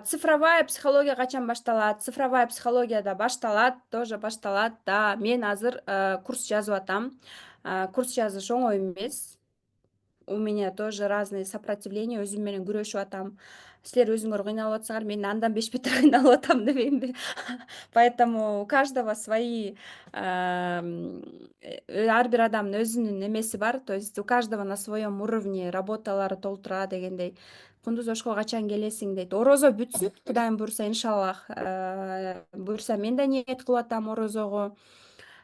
Цифровая психология качан башталат? Цифровая психологияда башталат, тоже башталат. Да, мен азыр курс жазып атам. Курс жазыш оңой эмес. У меня тоже разные сопротивления, өзүм менен күрөшүп атам. Силер өзүңөр кыйналып атсаңар, мен андан 5 бетер кыйналып атам дебейинби? Поэтому у каждого свои, ар бир адамдын өзүнүн эмеси бар. То есть у каждого на своем уровне работалары толтура дегендей. Кундуз ошко качан келесиң дейт. Орозо бүтсүн, Кудайым буйрса, иншаллах. Буйрса мен да ниет кылып атам орозого.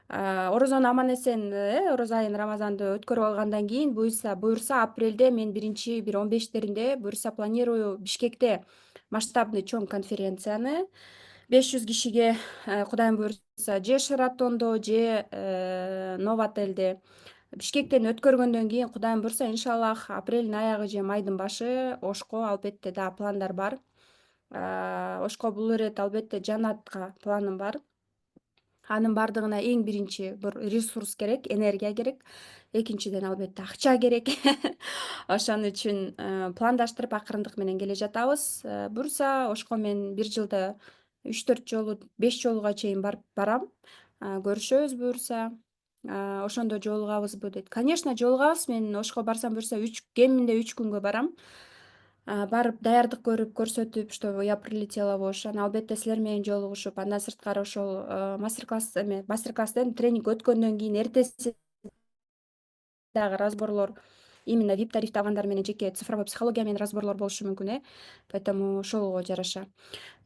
Орозону аман эсен, орозо айын Рамазанды өткөрүп алгандан кийин буюрса апрелде мен биринчи бир 15-теринде буюрса планирую Бишкекте масштабный чоң конференцияны 500 кишиге, Кудайым буйрса, же Шератондо, же Новотелде Бишкектен өткөргөндөн кийин Кудайым буйрса, иншаллах апрелдин аягы же майдын башы Ошко албетте да пландар бар. Ошко бул ирет албетте жанатка планым бар. Анын бардыгына эң биринчи бир ресурс керек, энергия керек. Экинчиден албетте акча керек. Ошон үчүн пландаштырып акырындык менен келе жатабыз. Буюрса Ошко мен бир жылда 3-4 жолу, 5 жолуга чейин барам. Көрүшөбүз буюрса. Ошондо жолугабызбы дейт. Конечно, жолугабыз. Мен Ошко барсам буюрса кеминде 3 күнгө барам. Барып даярдык көрүп, көрсөтүп, что я прилетела в Ош. Анан албетте силер менен жолугушуп, андан сырткары ошол мастер-класстан тренинг өткөндөн кийин эртеси дагы разборлор, именно VIP тарифти алгандар менен жеке цифровой психология менен разборлор болушу мүмкүн. Поэтому ошого жараша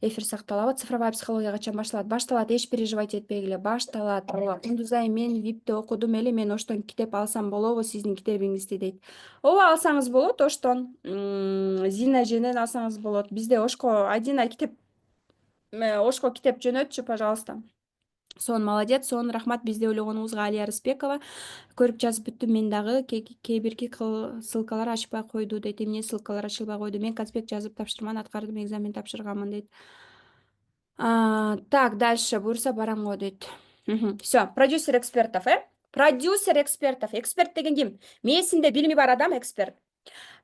эфир сакталабы. Цифровая психология качан башталат? Башталат, эч переживать этпегиле. Башталат. Кундуз айым, мен ВИПти окудум эле, мен Оштон китеп алсам болобу сиздин китебиңизди дейт. Ооба, алсаңыз болот Оштон. Зина эженен алсаңыз болот. Бизде Ошко Адина китеп, Ошко китеп жөнөтчү, пожалуйста. Сон молодец, сон рахмат бизде ойлогонуңузга. Алия Рыспекова. Көрүп жазып бүттүм, мен дагы кээ-бирки ссылкалар ачпай койду дейт. Эмне ссылкалар ачылбай койду? Мен конспект жазып тапшырман, аткардым, экзамен тапшырганмын дейт. Так, дальше буюрса барам го дейт. Всё, продюсер экспертов, Продюсер экспертов. Эксперт деген ким? Мээсинде билими бар адам эксперт.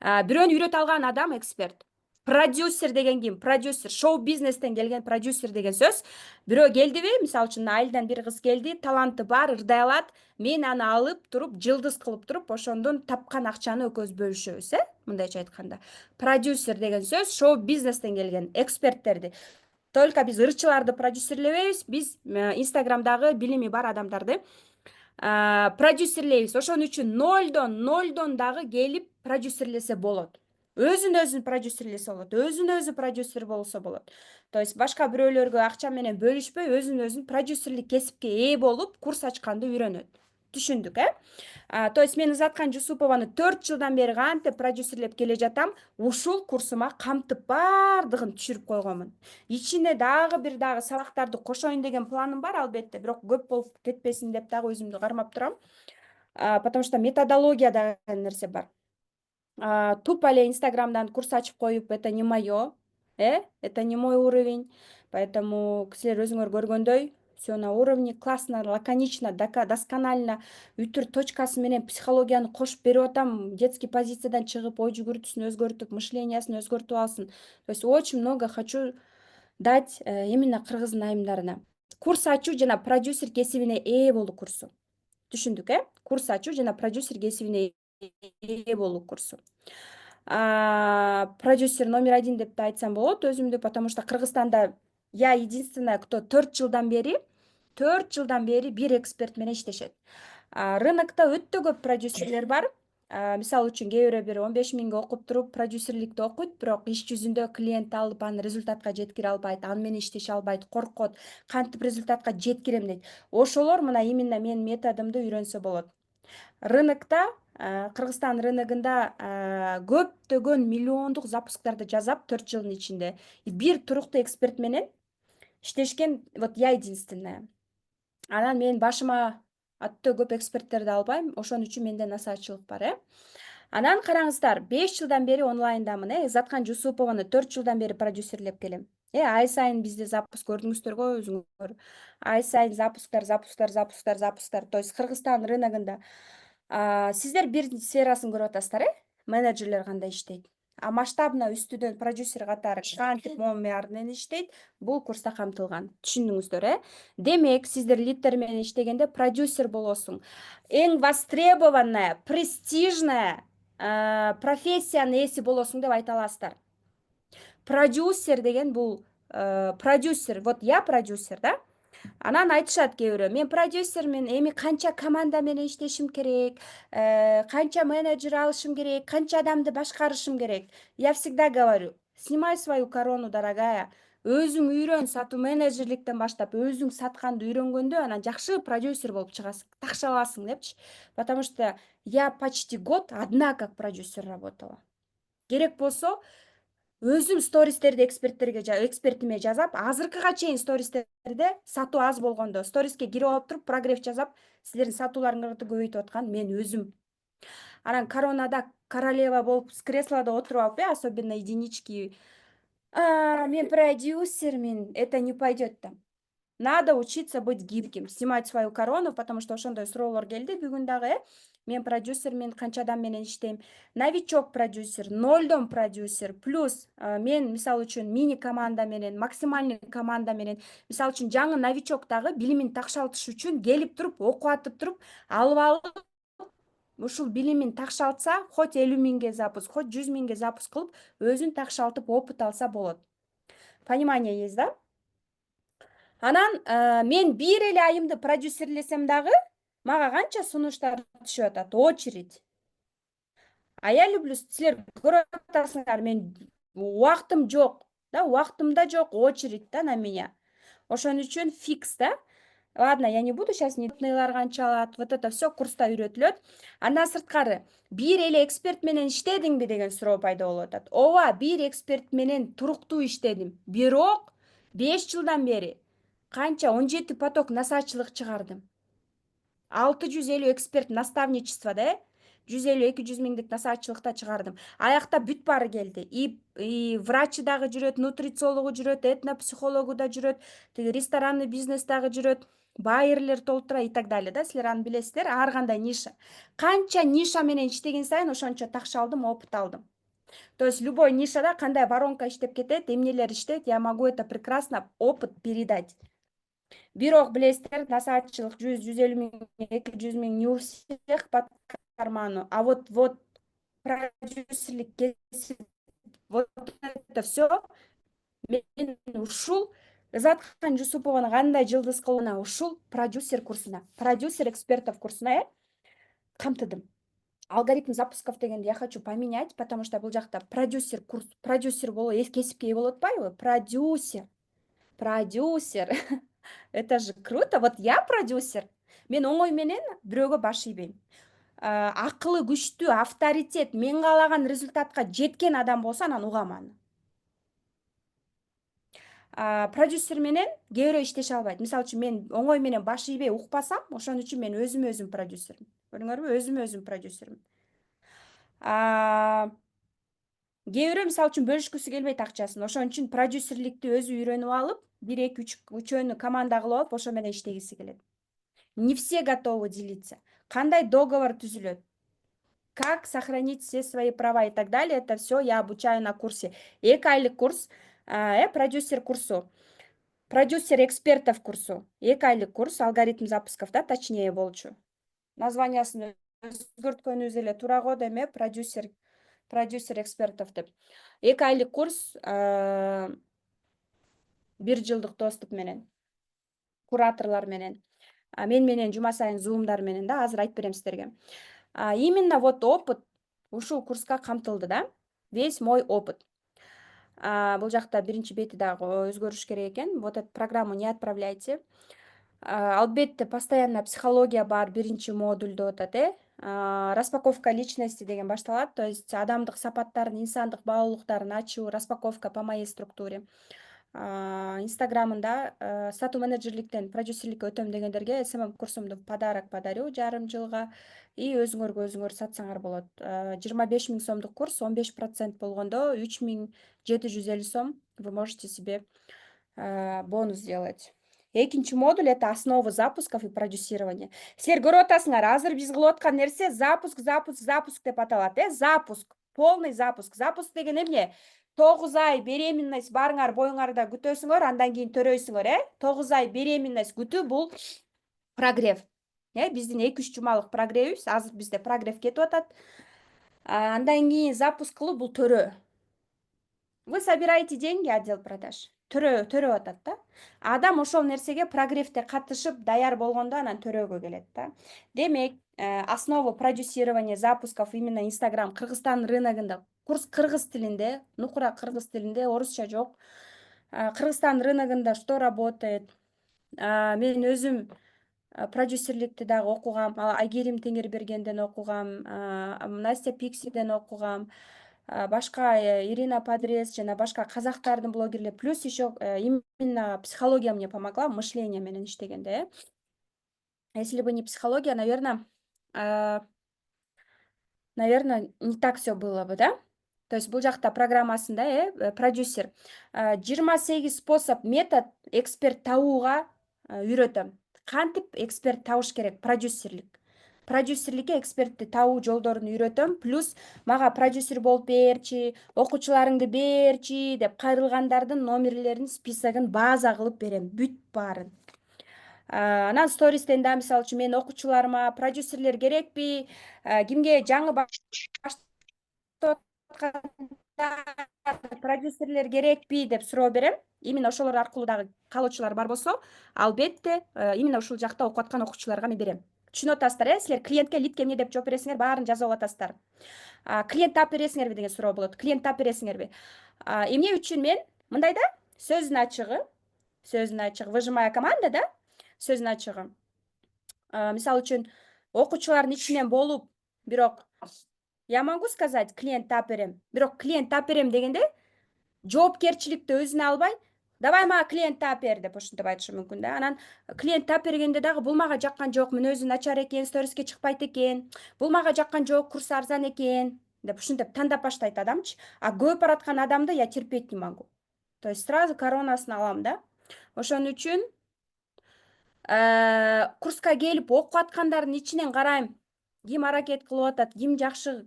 Бирөөнү үйрөтө алган адам эксперт. Продюсер деген ким? Продюсер, шоу-бизнестен келген продюсер деген сөз. Бирөө келдиби? Мисалы үчүн айылдан бир кыз келди, таланты бар, ырдай алат. Мен аны алып туруп, жылдыз кылып туруп, ошондон тапкан акчаны экөөбүз бөлүшөбүз, мындайча айтканда. Продюсер деген сөз шоу-бизнестен келген эксперттерди. Только биз ырчыларды продюсерлебейбиз, биз Инстаграмдагы билими бар адамдарды продюсерлейбиз. Ошон үчүн нолдон дагы келип продюсерлесе болот. Өзүн продюсерлесе болот. Өзүн продюсер болсо болот. То есть башка бирөөлөргө акча менен бөлүшпөй, өзүн продюсерлик кесипке ээ болуп, курс ачканды үйрөнөт. Түшүндүк, То есть мен Ызаткан Жусупованы 4 жылдан бери кантип продюсерлеп келе жатам, ушул курсума камтып бардыгын түшүрүп койгонмун. Ичине дагы сабактарды кошоюн деген планым бар, албетте, бирок көп болуп кетпесин деп дагы өзүмдү кармап турам. Потому что методология деген нерсе бар. Тупо эле Инстаграмдан курс ачып коюп, это не моё, это не мой уровень. Поэтому силер өзүңөр көргөндөй, всё на уровне, классно, лаконично, досконально, үтүр точкасы менен психологияны кошуп берип атам. Детский позициядан чыгып, ой жүгүртүүсүн өзгөртүп, мышлениясын өзгөртүп алсын. То есть очень много хочу дать именно кыргыздын айымдарына. Курс ачуу жана продюсер кесибине ээ болуу курсу. Түшүндүк, Курс ачуу жана продюсер кесибине ээ болуу курсу. Продюсер номер 1 деп да айтсам болот өзүмдү, потому что Кыргызстанда я единственная, кто 4 жылдан бери бир эксперт менен иштешет. Рынокто өтө көп продюсерлер бар. Мисалы үчүн кээ бирөө бир 15 миңге окуп туруп продюсерликти окуйт, бирок иш жүзүндө клиент алып, аны результатка жеткире албайт, аны менен иштеше албайт, коркот, кантип результатка жеткирем дейт. Ошолор мына именно менин методумду үйрөнсө болот. Рынокто, Кыргызстан рыногунда көптөгөн миллиондук запусктарды жасап 4 жылдын ичинде бир туруктуу эксперт менен иштешкен, вот я единственная. Анан мен башыма өтө көп эксперттерди албайм, ошон үчүн менде насаатчылык бар, Анан караңыздар, 5 жылдан бери онлайндамын, Ызаткан Жусупованы 4 жылдан бери продюсерлеп келем. Ай сайын бизде запуск көрдүңүздөр го өзүңөр. Ай сайын запусктар. То есть Кыргызстан рыногунда сиздер бир сферасын көрүп атасыздар, менеджерлер кандай иштейт. А масштабно үстүдөн продюсер катары кантип момун менен иштейт, бул курста камтылган. Түшүндүңүздөр, Демек, сиздер лидтер менен иштегенде продюсер болосуң. Эң востребованная, престижная профессиянын ээси болосуң деп айта аласыздар. Продюсер деген бул продюсер, вот я продюсер, да? Анан айтышат кээ бирөө, мен продюсермин, эми канча команда менен иштешим керек, канча менеджер алышым керек, канча адамды башкарышым керек. Я всегда говорю, снимай свою корону, дорогая. Өзүң үйрөн, сатуу менеджерликтен баштап өзүң сатканды үйрөнгөндө анан жакшы продюсер болуп чыгасың, такша аласың депчи. Потому что я почти год одна как продюсер работала. Керек болсо өзүм стористерди экспертиме жазап, азыркыга чейин стористерде сатуу аз болгондо сториске кирип алып туруп прогрев жасап, силердин сатууларыңарды көбөйтүп аткан мен өзүм. Анан коронада королева болуп с креслода отуруп алып, особенно единички, мен продюсермин, это не пойдет там. Надо учиться быть гибким, снимать свою корону, потому что ошондой суроолор келди бүгүн дагы. Мен продюсермин, канча адам менен иштейм. Новичок продюсер, нолдон продюсер, плюс мен мисалы үчүн мини команда менен, максимальный команда менен, мисалы үчүн жаңы новичок дагы билимин такшалтыш үчүн келип туруп, окуп атып туруп, алып алып, ушул билимин такшалтса, хоть 50 миңге запуск, хоть 100 миңге запуск кылып, өзүн такшалтып опыт алса болот. Понимание есть, да? Анан мен бир эле айымды продюсерлесем дагы, мага канча сунуштар түшүп атат, очередь. А я люблю, силер көрүп атасыңар, мен убактым жок, да, убактымда жок очередь да на меня. Ошон үчүн фикс, да. Ладно, я не буду сейчас нетныйлар канча алат, вот это все курста үйрөтүлөт. Андан сырткары, бир эле эксперт менен иштедиңби деген суроо пайда болуп атат. Ооба, бир эксперт менен туруктуу иштедим. Бирок 5 жылдан бери канча 17 поток насаачылык чыгардым. 650 эксперт наставничествода, 150-200 миңдик насаачылыкта чыгардым. Аякта бүт баары келди. И врачы дагы жүрөт, нутрициологу жүрөт, этнопсихологу да жүрөт, тиги ресторанный бизнес дагы жүрөт, байерлер толтура и так далее, да, силер аны билесиздер, ар кандай ниша. Канча ниша менен иштеген сайын ошончо такша алдым, опыт алдым. То есть любой нишада кандай воронка иштеп кетет, эмнелер иштейт, я могу это прекрасно опыт передать. Бирок билесиздер, насаатчылык 100-150 миң, 200 миң не у всех под карману. А вот продюсерлик кесип, вот это все мен ушул Изатхан Жусупованын кандай жылдыз кылууна, ушул продюсер курсуна, продюсер экспертов курсуна камтыдым. Алгоритм запусков дегенди я хочу поменять, потому что бул жакта продюсер курс, продюсер болуу кесипке ээ болуп атпайбы? Продюсер. Это же круто. Вот я продюсер. Мен оңой менен бирөөгө баш ийбейм. Акылы күчтүү, авторитет, мен каалаган результатка жеткен адам болсо анан угам аны. Продюсер менен кээ бирөө иштеше албайт. Мисалы үчүн мен оңой менен баш ийбей укпасам, ошон үчүн мен өзүм продюсермин. Көрдүңөрбү? Өзүм продюсермин. Кээ бирөө мисалы үчүн бөлүшкүсү келбейт акчасын. Ошон үчүн продюсерликти өзү үйрөнүп алып, 1-2-3 команда кылып алып, ошо менен иштегиси келет. Не все готовы делиться. Кандай договор түзүлөт? Как сохранить все свои права и так далее. Это все я обучаю на курсе. 2 айлык курс, продюсер курсу. Продюсер экспертов курсу. 2 айлык курс, алгоритм запусков, да, точнее болчу. Названиясын өзгөрткөнүбүз эле туура го деме, продюсер экспертов деп. 2 айлык курс, 1 жылдык доступ менен, кураторлор менен. Мен менен жума сайын зумдар менен, да, азыр айтып берем сиздерге. Именно вот опыт ушул курска камтылды, да. Весь мой опыт. Бул жакта биринчи бети дагы өзгөрүш керек экен. Вот эту программу не отправляйте. Албетте постоянно психология бар, биринчи модуль деп атат, распаковка личности деген башталат. То есть адамдык сапаттарын, инсандык баалуулуктарын ачуу, распаковка по моей структуре. Инстаграмында сатуу менеджерликтен продюсерликке өтөм дегендерге СММ курсумду подарок подарю жарым жылга, и өзүңөр сатсаңар болот. 25 000 сомдук курс, 15% болгондо 3750 сом вы можете себе бонус сделать. Экинчи модуль — это основы запусков и продюсирования. Силер көрүп атасыңар, азыр биз кылып аткан нерсе запуск деп аталат, запуск. полный запуск. Запуск деген эмне? 9 ай беременность барыңар боюңарда күтөсүңөр, андан кийин төрөйсүңөр, 9 ай беременность күтүү бул прогрев. Биздин 2-3 жумалык прогревибиз, азыр бизде прогрев кетип атат. Андан кийин запуск кылуу бул төрөө. Вы собираете деньги, отдел продаж. Төрөп атат да. Адам ошол нерсеге прогревте катышып даяр болгондо анан төрөөгө келет да. Демек, основа продюсирования запусков именно Instagram Кыргызстан рыногунда курс кыргыз тилинде, нукура кыргыз тилинде, орусча жок. Кыргызстан рыногунда что работает? Мен өзүм продюсерликти дагы окугам, Айгерим Теңирбергенден окугам, Настя Пиксиден окугам, башка Ирина Подрез жана башка казактардын блогерлери, плюс еще именно психология мне помогла, мышление менен иштегенде. Если бы не психология, наверное, не так все было бы, да? То есть бул жакта программасында продюсер 28 способ, метод эксперт табууга үйрөтөм. Кантип эксперт табыш керек? Продюсерликке экспертти табуу жолдорун үйрөтөм. Плюс мага продюсер болуп берчи, окуучуларыңды берчи деп кайрылгандардын номерлерин, списогун база кылып берем, бүт баарын. Анан стористен да мисалы үчүн мен окуучуларыма продюсерлер керекпи, кимге жаңы баштап атканда продюсерлер керекпи деп суроо берем. Именно ошолор аркылуу дагы каалоочулар бар болсо, албетте именно ушул жакта окуп аткан окуучуларга мен берем. Түшүнүп атасыздар, силер клиентке лидке эмне деп жооп бересиңер, баарын жазып атасыздар. Клиент таап бересиңерби деген суроо болот. Клиент таап бересиңерби? Эмне үчүн мен мындай да, сөздүн ачыгы, вы же моя команда, да? Сөздүн ачыгы. Мисалы үчүн окуучулардын ичинен болуп, бирок я могу сказать, клиент таап берем. Бирок клиент таап берем дегенде жоопкерчиликти өзүнө албай, давай мага клиент таап бер деп ошентип айтышы мүмкүн да. Анан клиент таап бергенде дагы бул мага жаккан жок, мүнөзү начар экен, сториске чыкпайт экен, бул мага жаккан жок, курс арзан экен деп ушинтип тандап баштайт адамчы. Көп бараткан адамды я терпеть не могу. То есть сразу коронасын алам да. Ошон үчүн курска келип окуп аткандардын ичинен карайм. Ким аракет кылып атат, ким жакшы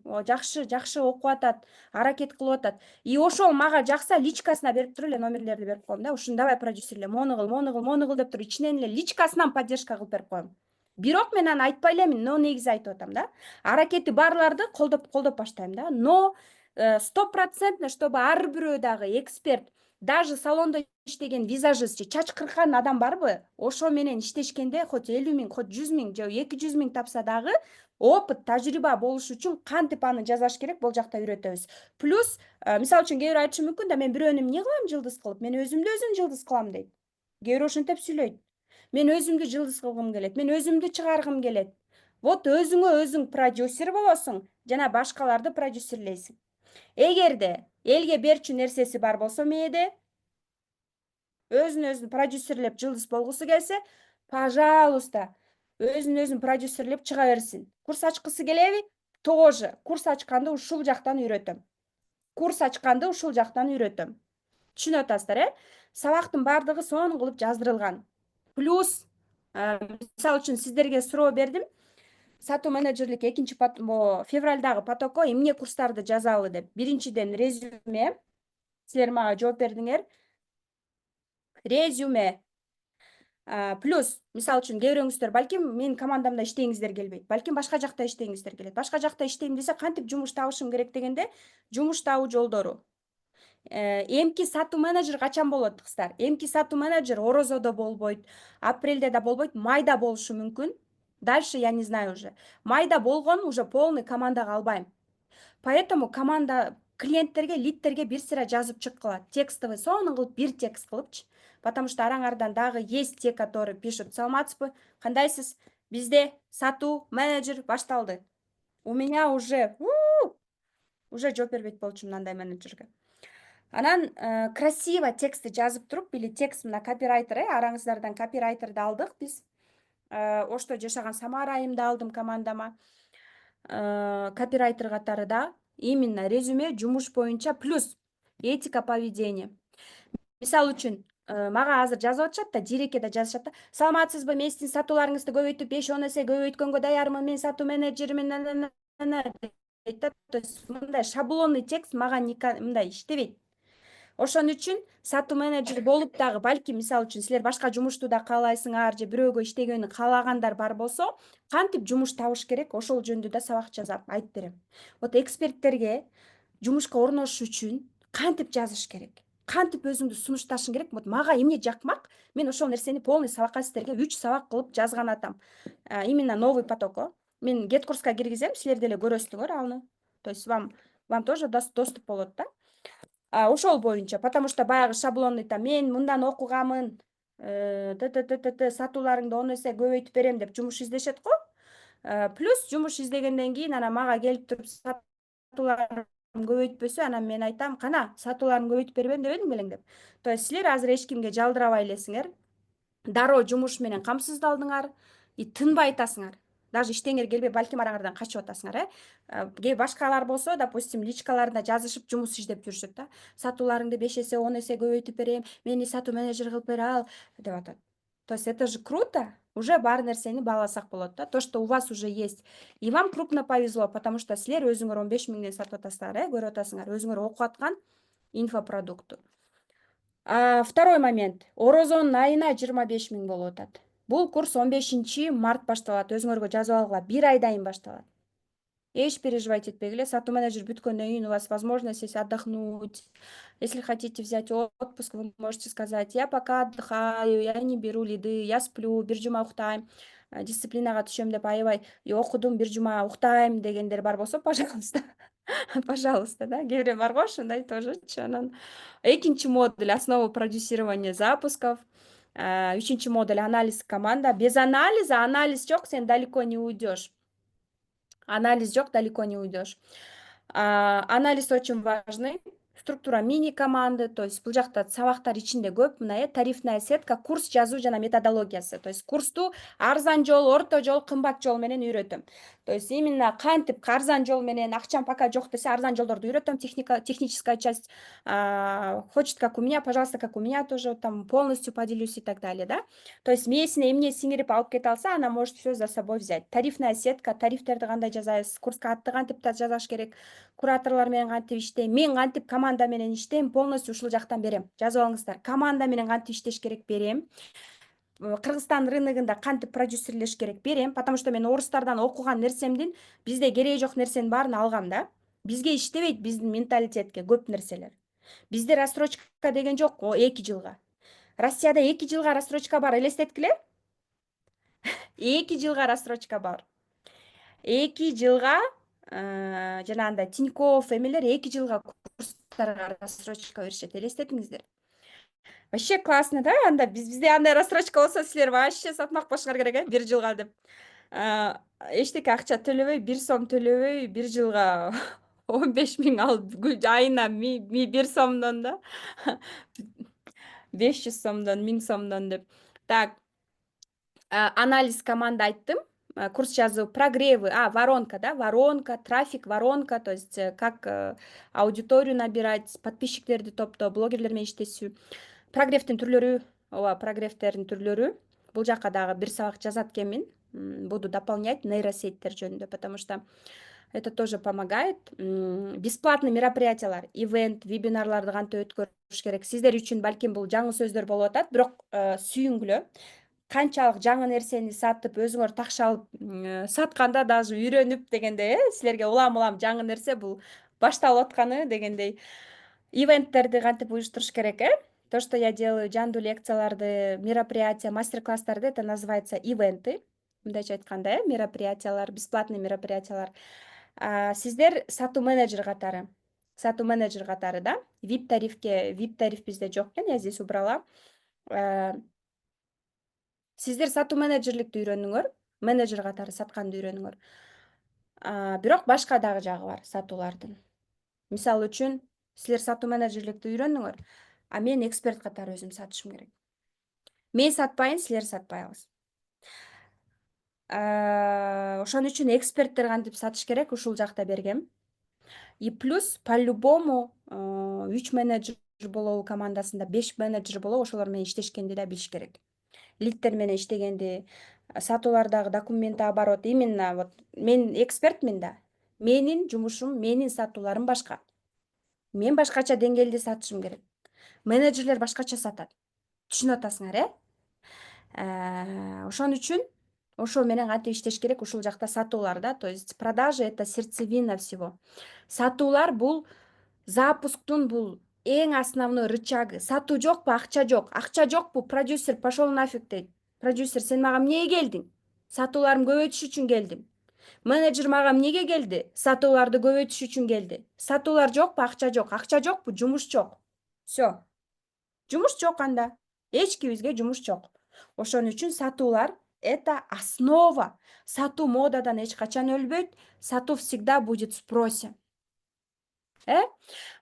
окуп атат, аракет кылып атат. И ошол мага жакса личкасына берип туруп эле номерлерди берип коем да. Ушун давай продюсерлер, мону кыл деп туруп ичинен эле личкасынан поддержка кылып берип коем. Бирок мен аны айтпай элемин, но негизи айтып атам да. Аракети барларды колдоп баштайм да. Но 100%, чтобы ар бирөө дагы эксперт, даже салондо иштеген визажист же чач кырккан адам барбы? Ошо менен иштешкенде хоть 50 000, хоть 100 000 же 200 000 тапса дагы опыт, тажрыйба болуш үчүн кантип аны жасаш керек, бул жакта үйрөтөбүз. Плюс, мисалы үчүн кээ бир айтышы мүмкүн да, мен бирөөнү эмне кылам жылдыз кылып, мен өзүмдү жылдыз кылам дейт. Кээ бирөө ошентип сүйлөйт. Мен өзүмдү жылдыз кылгым келет, мен өзүмдү чыгаргым келет. Вот өзүңө өзүң продюсер болосуң жана башкаларды продюсерлейсиң. Эгерде элге берчү нерсеси бар болсо мээде, өзүн продюсерлеп жылдыз болгусу келсе, пожалуйста, өзүн продюсерлеп чыга берсин. Курс ачкысы келеби? Тоже курс ачканды ушул жактан үйрөтөм. Түшүнүп атасыздар, Сабактын бардыгы сонун кылып жаздырылган. Плюс, мисалы үчүн сиздерге суроо бердим. Сатуу менеджерлик 2 февралдагы потокко эмне курстарды жазалы деп. Биринчиден резюме. Силер мага жооп бердиңер. Резюме. Плюс, мисалы үчүн кээ бирөөңүздөр балким менин командамда иштегиңиздер келбейт, балким башка жакта иштегиңиздер келет. Башка жакта иштейм десе, кантип жумуш табышым керек дегенде, жумуш табуу жолдору. Эмки сатуу менеджер качан болот кыздар? Эмки сатуу менеджер орозодо болбойт, апрелде да болбойт, майда болушу мүмкүн. Дальше я не знаю уже. Майда болгон уже полный командага албайм. Поэтому команда клиенттерге, лидтерге бир сыра жазып чыккыла. Текстовый сонун кылып бир текст кылыпчы. Потому что араңардан дагы есть те, которые пишут: саламатсызбы, кандайсыз? Бизде сатуу менеджер башталды. У меня уже жооп бербейт болчумун андай менеджерге. Анан красиво текстти жазып туруп, или текст мына копирайтер, араңыздардан копирайтерди алдык биз. Ошто жашаган Самара айымды алдым командама. Копирайтер катары да именно резюме, жумуш боюнча, плюс этика поведения. Мисалы үчүн, мага азыр жазып атышат да, дирекеде жазышат да: саламатсызбы, мен сиздин сатууларыңызды көбөйтүп 5-10 эсе көбөйткөнгө даярмын, мен сатуу менеджеримин да. То есть мындай шаблонный текст мага мындай иштебейт. Ошон үчүн сатуу менеджер болуп дагы балким мисалы үчүн силер башка жумушту да каалайсыңар же бирөөгө иштегенди каалагандар бар болсо, кантип жумуш табыш керек ошол жөнүндө да сабак жазам, айтып берем. Вот эксперттерге жумушка орношуш үчүн кантип жазыш керек, кантип өзүңдү сунушташың керек, вот мага эмне жакмак, мен ошол нерсени полный сабакка силерге 3 сабак кылып жазган атам. Именно новый поток. Мен get курска киргизем, силер деле көрөсүңөр аны. То есть вам тоже доступ болот да. Ошол боюнча, потому что баягы шаблонный там мен мындан окугамын, сатууларыңды 10 эсе көбөйтүп берем деп жумуш издешет го. Плюс жумуш издегенден кийин анан мага келип туруп сатууларым көбөйтпөсө, анан мен айтам, кана сатууларымды көбөйтүп бербедим дебедиң белең деп. То есть силер азыр эч кимге жалдырабай элесиңер, дароо жумуш менен камсыздалдыңар, тынбай атасыңар. Даже иштеңер келбей, балким араңардан качып атасыңар, кээ башкалар болсо, допустим, личкаларында жазышып жумуш издеп жүрүшөт да. Сатууларыңды 5 эсе, 10 эсе көбөйтүп берем, мени сатуу менеджер кылып бер ал деп атат. То есть это же круто. Уже бар нерсени бааласак болот да. То, что у вас уже есть. И вам крупно повезло, потому что силер өзүңөр 15 миңден сатып атасыңар, көрүп атасыңар, өзүңөр окуп аткан инфопродукту. Второй момент. Орозонун айына 25 миң болуп атат. Бул курс 15 март башталат. Өзүңөргө жазып алгыла, 1 айдан башталат. Эч переживать этпегиле. Сатуу менеджер бүткөндөн кийин у вас возможность есть отдохнуть. Если хотите взять отпуск, вы можете сказать: я пока отдыхаю, я не беру лиды, я сплю, бир жума уктайм, дисциплинага түшөм деп аябай окудум, бир жума уктайм дегендер бар болсо, пожалуйста. Пожалуйста, да. Кээ бирөө бар го ушундай тожечу. Анан экинчи модуль основа продюсирования запусков. Үчүнчү модуль анализ команда. Без анализа, анализ жок, сен далеко не уйдешь. Анализ жок, далеко не уйдешь. Анализ очень важный. Структура мини-команды, то есть бул жакта сабактар ичинде көп, мына тарифная сетка, курс жазуу жана методологиясы. То есть курсту арзан жол, орто жол, кымбат жол менен үйрөтөм. То есть именно кантип арзан жол менен, акчам пока жок десе, арзан жолдорду үйрөтөм, техническая часть. Хочет как у меня, пожалуйста, как у меня тоже, там полностью поделюсь и так далее, да. То есть мээсине эмне сиңирип алып кете алса, она может все за собой взять. Тарифная сетка, тарифтерди кандай жасайбыз, курска атты кантип жазаш керек, кураторлор менен кантип иштейм, мен кантип команда менен иштейм, полностью ушул жактан берем. Жазып алыңыздар. Команда менен кантип иштеш керек берем. Кыргызстан рыногунда кантип продюсерлеш керек берем, потому что мен орустардан окуган нерсемдин бизде кереги жок нерсенин баарын алгам да. Бизге иштебейт биздин менталитетке көп нерселер. Бизде рассрочка деген жок 2 жылга. Россияда 2 жылга рассрочка бар, элестеткиле. 2 жылга рассрочка бар. 2 жылга жанагындай Тинькофф эмелер 2 жылга курстарга рассрочка беришет. Элестетиңиздер. Вообще классно, да? Анда бизде андай рассрочка болсо, силер вообще сатмак болушуңар керек, 1 жылга деп. Эчтеке акча төлөбөй, 1 сом төлөбөй, 1 жылга 15 миң алып, айына 1 сомдон да. 500 сомдон, 1000 сомдон деп. Так, анализ команда айттым. Курс жазуу, прогревы, воронка, да, воронка, трафик, воронка, то есть как аудиторию набирать, подписчиктерди топтоо, блогерлер менен иштесүү. Прогревтин түрлөрү, прогревтердин түрлөрү. Бул жака дагы бир сабак жазат экенмин. Буду дополнять нейросеттер жөнүндө, потому что это тоже помогает. Бесплатный мероприятиялар, ивент, вебинарларды кантип өткөрүш керек. Сиздер үчүн балким бул жаңы сөздөр болуп атат, бирок сүйүнгүлө. Канчалык жаңы нерсени сатып, өзүңөр такша алып, сатканда даже үйрөнүп дегендей, силерге улам жаңы нерсе бул башталып атканы дегендей. Ивенттерди кантип уюштуруш керек, То, что я делаю, жандуу лекцияларды, мероприятия, мастер-класстарды, это называется ивенты. Мындайча айтканда, мероприятиялар, бесплатный мероприятиялар. Сиздер сатуу менеджер катары, да? VIP тариф бизде жок экен, я здесь убрала. Сиздер сатуу менеджерликти үйрөнүңөр, менеджер катары сатканды үйрөнүңөр. Бирок башка дагы жагы бар сатуулардын. Мисалы үчүн, силер сатуу менеджерликти үйрөнүңөр, мен эксперт катары өзүм сатышым керек. Мен сатпайын, силер сатпайбыз. Ошон үчүн эксперттер кантип сатыш керек, ушул жакта бергем. И плюс по-любому 3 менеджер болобу командасында, 5 менеджер болобу, ошолор менен иштешкенди да билиш керек. Лидтер менен иштегенди, сатуулардагы документ оборот, именно вот мен экспертмин да. Менин жумушум, менин сатууларым башка. Мен башкача деңгээлде сатышым керек. Менеджерлер башкача сатат. Түшүнүп атасыңар, э? Ошон үчүн ошол менен кантип иштеш керек ушул жакта сатуулар да. То есть продажа — это сердцевина всего. Сатуулар бул запусктун бул эң основной рычагы. Сатуу жокпу — акча жок. Акча жокпу — продюсер пошел нафиг дейт. Продюсер, сен мага эмнеге келдиң? Сатууларымды көбөйтүш үчүн келдим. Менеджер мага эмнеге келди? Сатууларды көбөйтүш үчүн келди. Сатуулар жокпу — акча жок. Акча жокпу — жумуш жок. Всё. Жумуш жок анда. Эч кимибизге жумуш жок. Ошон үчүн сатуулар — это основа. Сатуу модадан эч качан өлбөйт. Сатуу всегда будет в спросе.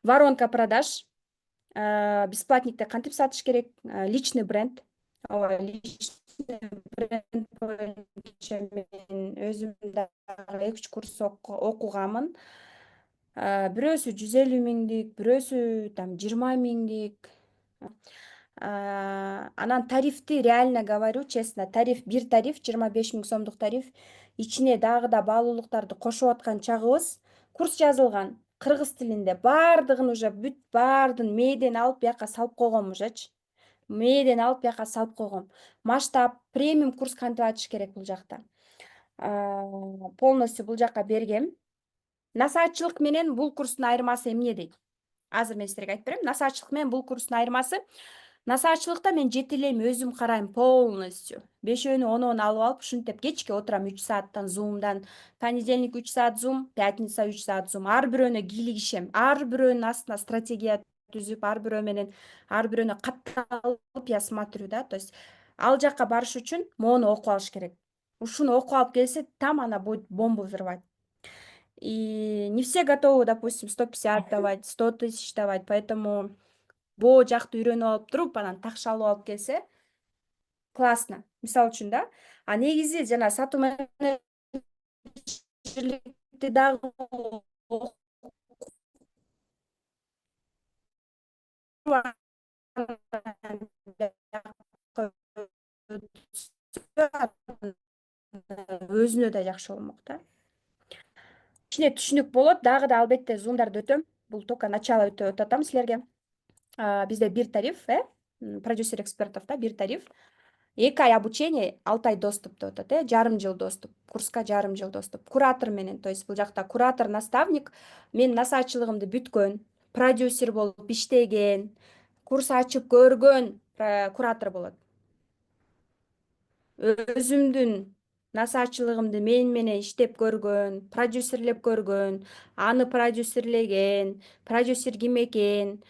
Воронка продаж. Бесплатникте кантип сатыш керек? Личный бренд. Ооба, личный бренд боюнча мен өзүм дагы 2-3 курс окуганмын. Бирөөсү 150 миңдик, бирөөсү там 20 миңдик. Анан тарифти, реально говорю, честно, бир тариф 25 миң сомдук тариф. Ичине дагы да баалуулуктарды кошуп аткан чагыбыз. Курс жазылган кыргыз тилинде. Баардыгын уже баардын мээден алып бияка салып койгом ужечи. Мээден алып бияка салып койгом. Масштаб, премиум курс кантип ачыш керек бул жакта. Полностью бул жака бергем. Насаатчылык менен бул курстун айырмасы эмне дейт? Азыр мен силерге айтып берем. Насаатчылык менен бул курстун айырмасы: насаатчылыкта мен жетелейм, өзүм карайм полностью. Бешөөнү, оноonu алып алып, ушинтип кечке отурам 3 сааттан зумдан. Понедельник 3 саат зум, пятница 3 саат зум. Ар бирөөнө кийлигишем. Ар бирөөнүн астына стратегия түзүп, ар бирөөнө катталып, я смотрю, да. То есть ал жака барыш үчүн моуну окуп алыш керек. Ушуну окуп алып келсе, там она будет бомбу взрывать. И не все готовы, допустим, 150 давать, 100 тысяч давать. Поэтому боо жакты үйрөнүп алып туруп, анан такшалып алып келсе, классно. Мисалы үчүн да. А негизи жана сатуу менеджерликти дагы өзүнө да жакшы болмок да. Кичине түшүнүк болот. Дагы да албетте зумдарды өтөм. Бул только начало өтүп атам силерге. Бизде бир тариф, продюсер экспертов да, бир тариф. 2 ай обучение, 6 ай доступ деп атат, жарым жыл доступ. Курска жарым жыл доступ. Куратор менен, то есть бул жакта куратор, наставник, мен насаатчылыгымды бүткөн, продюсер болуп иштеген, курс ачып көргөн куратор болот. Өзүмдүн насаатчылыгымды мен менен иштеп көргөн, продюсерлеп көргөн, аны продюсерлеген, продюсер ким экен,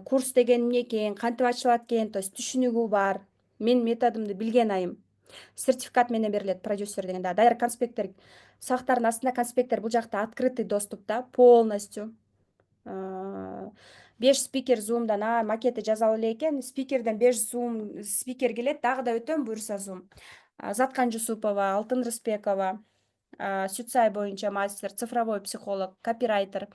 курс деген эмне экен, кантип ачылат экен, то есть түшүнүгү бар. Мен методумду билген айым. Сертификат менен берилет продюсер деген. Да, даяр конспекттер, сактардын астында конспекттер, бул жакта открытый доступ да, полностью. 5 спикер зумдан макети жазалы эле экен. Спикерден 5 зум спикер келет, дагы да өтөм буюрса зум. Заткан Жусупова, Алтын Рыспекова, Сюцай боюнча мастер, цифровой психолог, копирайтер.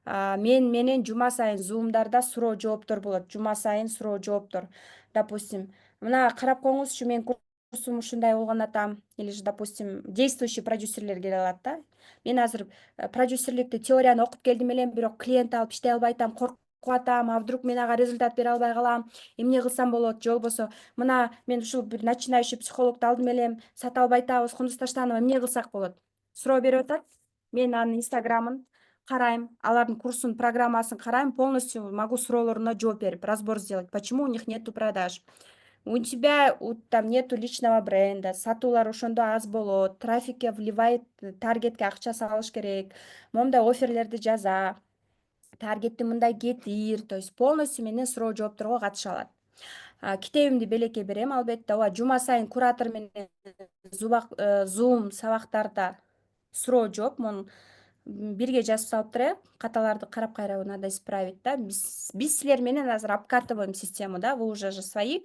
Мен менен жума сайын зумдарда суроо жооптор болот. Жума сайын суроо жооптор. Допустим, мына карап коюңузчу, мен курсум ушундай болгон атам. Или же, допустим, действующий продюсерлер келе алат да. Мен азыр продюсерликти, теорияны окуп келдим элем, бирок клиент алып иштей албай атам, коркуп атам. А вдруг мен ага результат бере албай калам? Эмне кылсам болот? Же болбосо, мына мен ушул бир начинающий психологду алдым элем, сата албай атабыз, Кундуз Таштанова, эмне кылсак болот? Суроо берип атат. Мен анын инстаграмын карайм, алардын курсун, программасын карайм, полностью могу суроолоруна жооп берип, разбор сделать. Почему у них нету продаж? У тебя там нету личного бренда, сатуулар ошондо аз болот, трафикке вливает, таргетке акча салыш керек, момундай офферлерди жаза, таргетти мындай кетир. То есть полностью менен суроо жоопторго катыша алат. Китебимди белекке берем, албетте. Ооба, жума сайын куратор менен зум сабактарда суроо жооп, муну бирге жазып салыптыр, каталарды карап кайра надо исправить да. Биз силер менен азыр обкатываем систему, да, вы уже же свои.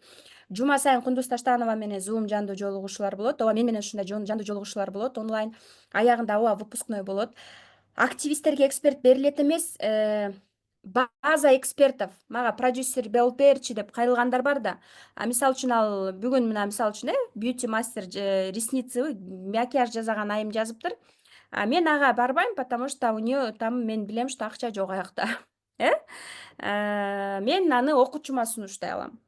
Жума сайын Кундуз Таштанова менен зум жандуу жолугушуулар болот. Ооба, мен менен ушундай жандуу жолугушуулар болот онлайн. Аягында ооба выпускной болот. Активисттерге эксперт берилет эмес, база экспертов. Мага продюсер болуп берчи деп кайрылгандар бар да. Мисалы үчүн ал бүгүн мына мисалы үчүн бьюти мастер ресницы макияж жасаган айым жазыптыр. Мен ага барбайм, потому что у нее там мен билем, что акча жок аякта. Э? Мен аны окуучума сунуштай алам.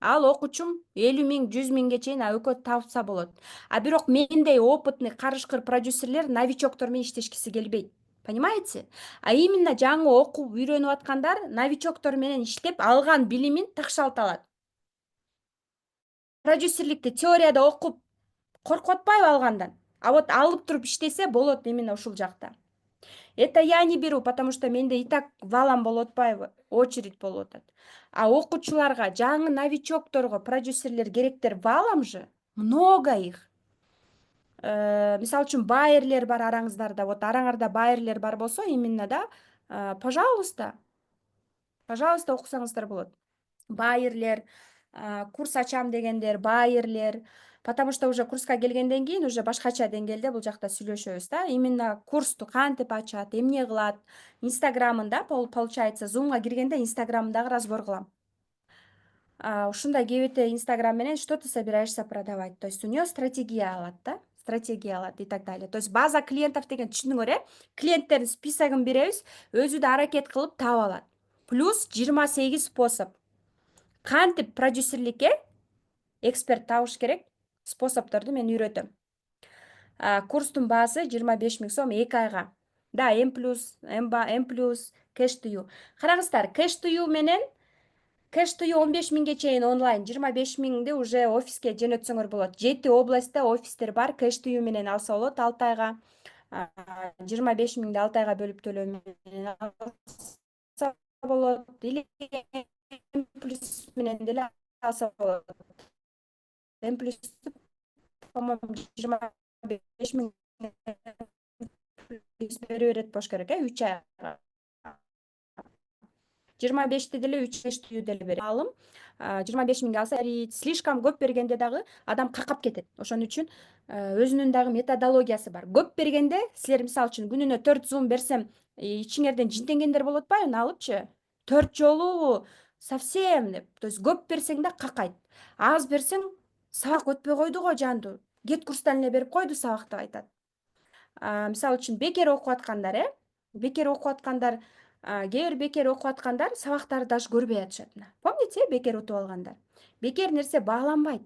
Ал окуучум 50 000, 100 000ге чейин өкө тапса болот. А бирок мендей опытный карышкыр продюсерлер новичоктор менен иштешкиси келбейт. Понимаете? А именно жаңы окуп үйрөнүп аткандар новичоктор менен иштеп алган билимин такшалта алат. Продюсерликти теорияда окуп коркуп атпайбы алгандан? А вот алып туруп иштесе болот именно ушул жакта. Это я не беру, потому что менде и так валам болуп атпайбы, очередь болуп атат. А окуучуларга, жаңы новичокторго продюсерлер керектер валам же. Много их. Мисалы үчүн байерлер бар араңыздарда. Вот араңарда байерлер бар болсо, именно да, пожалуйста, пожалуйста окусаңыздар болот. Байерлер, курс ачам дегендер, байерлер. Потому что уже курска келгенден кийин уже башкача деңгээлде бул жакта сүйлөшөбүз да. Именно курсту кантип ачат, эмне кылат, инстаграмында получается, зумга киргенде инстаграмындагы разбор кылам. Ушундай кебете инстаграм менен что ты собираешься продавать. То есть у нее стратегия алат да, стратегия алат и так далее. То есть база клиентов деген түшүндүңөр клиенттердин списогун беребиз, өзү да аракет кылып таап алат. Плюс 28 способ. Кантип продюсерликке эксперт табыш керек способторду мен үйрөтөм. Курстун баасы 25 000 сом 2 айга. Да, М+, Cash to you. Караңыздар, Cash to you менен Cash to you 15 000ге чейин онлайн, 25 000ди уже офиске жөнөтсөңөр болот. 7 областта офистер бар, Cash to you менен алса болот 6 айга. 25 000ди 6 айга бөлүп төлөө менен алса болот. Или М+ менен деле алса болот. М+, по-моему, 25 000 бере берет болуш керек, 3 айга. 25ти деле 3 деле берет. Алым 25 000ге алса, слишком көп бергенде дагы адам какап кетет. Ошон үчүн өзүнүн дагы методологиясы бар. Көп бергенде силер мисалы үчүн күнүнө 4 зум берсем, ичиңерден жинтенгендер болуп атпайбы, алыпчы? 4 жолу совсем деп. То есть көп берсең да какайт. Аз берсең, сабак өтпөй койду го жанду. Кет курстан эле берип койду сабак деп айтат. Мисалы үчүн бекер окуп аткандар, бекер окуп аткандар, кээ бир бекер окуп аткандар сабактарды даже көрбөй атышат. Помните, бекер утуп алгандар? Бекер нерсе бааланбайт.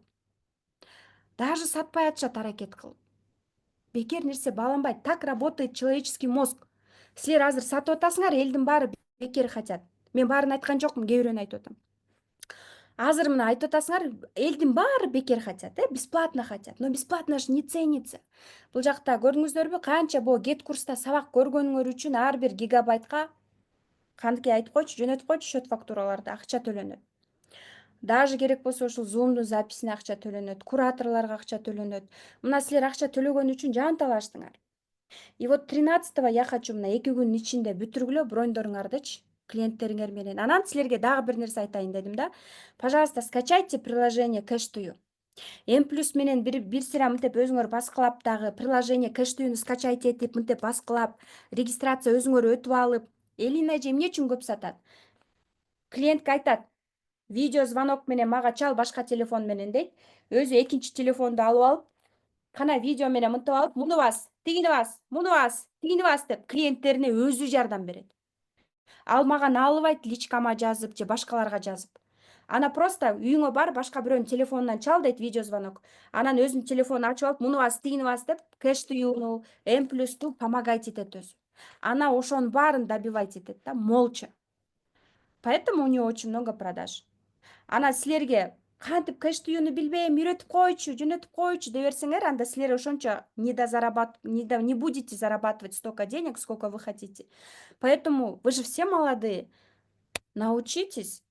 Даже сатпай атышат аракет кылып. Бекер нерсе бааланбайт. Так работает человеческий мозг. Силер азыр сатып атасыңар, элдин баары бекер хотят. Мен баарын айткан жокмун, кээ бирөөнү айтып атам. Азыр мына айтып атасыңар, элдин баары бекер хотят, бесплатно хотят. Но бесплатно же не ценится. Бул жакта көрдүңүздөрбү, канча бул Get курста сабак көргөнүңөр үчүн ар бир гигабайтка кантип айтып койчу, жөнөтүп койчу счет фактураларды акча төлөнөт. Даже керек болсо ушул Zoom'дун записине акча төлөнөт, кураторлорго акча төлөнөт. Мына силер акча төлөгөн үчүн жан талаштыңар. И вот 13-го я хочу мына 2 күнүн ичинде бүтүргүлө брондоруңардычы клиенттериңер менен. Анан силерге дагы бир нерсе айтайын дедим да. Пожалуйста, скачайте приложение Cash to you. М+ менен бир сыра мынтип өзүңөр баскылап дагы приложение Cash to you скачайте этип мынтип баскылап, регистрация өзүңөр өтүп алып, элине же эмне үчүн көп сатат? Клиентке айтат: видео звонок менен мага чал башка телефон менен дейт. Өзү экинчи телефонду алып алып, кана видео менен мынтип алып, муну бас, тигини бас, муну бас, тигини бас деп клиенттерине өзү жардам берет. Ал мага албайт личкама жазып же башкаларга жазып. Ана просто үйүңө бар, башка бирөөнүн телефонунан чал дейт видео звонок. Анан өзүнүн телефонун ачып алып, муну бас, тигини бас деп Cash to you, М+ту помогать этет өзү. Ана ошонун баарын добивать этет да, молча. Поэтому у нее очень много продаж. Ана силерге кантип Cash to you'ну билбейм, үйрөтүп койчу, жөнөтүп койчу деп берсеңер, анда силер ошончо не будете зарабатывать столько денег, сколько вы хотите. Поэтому вы же все молодые. Научитесь.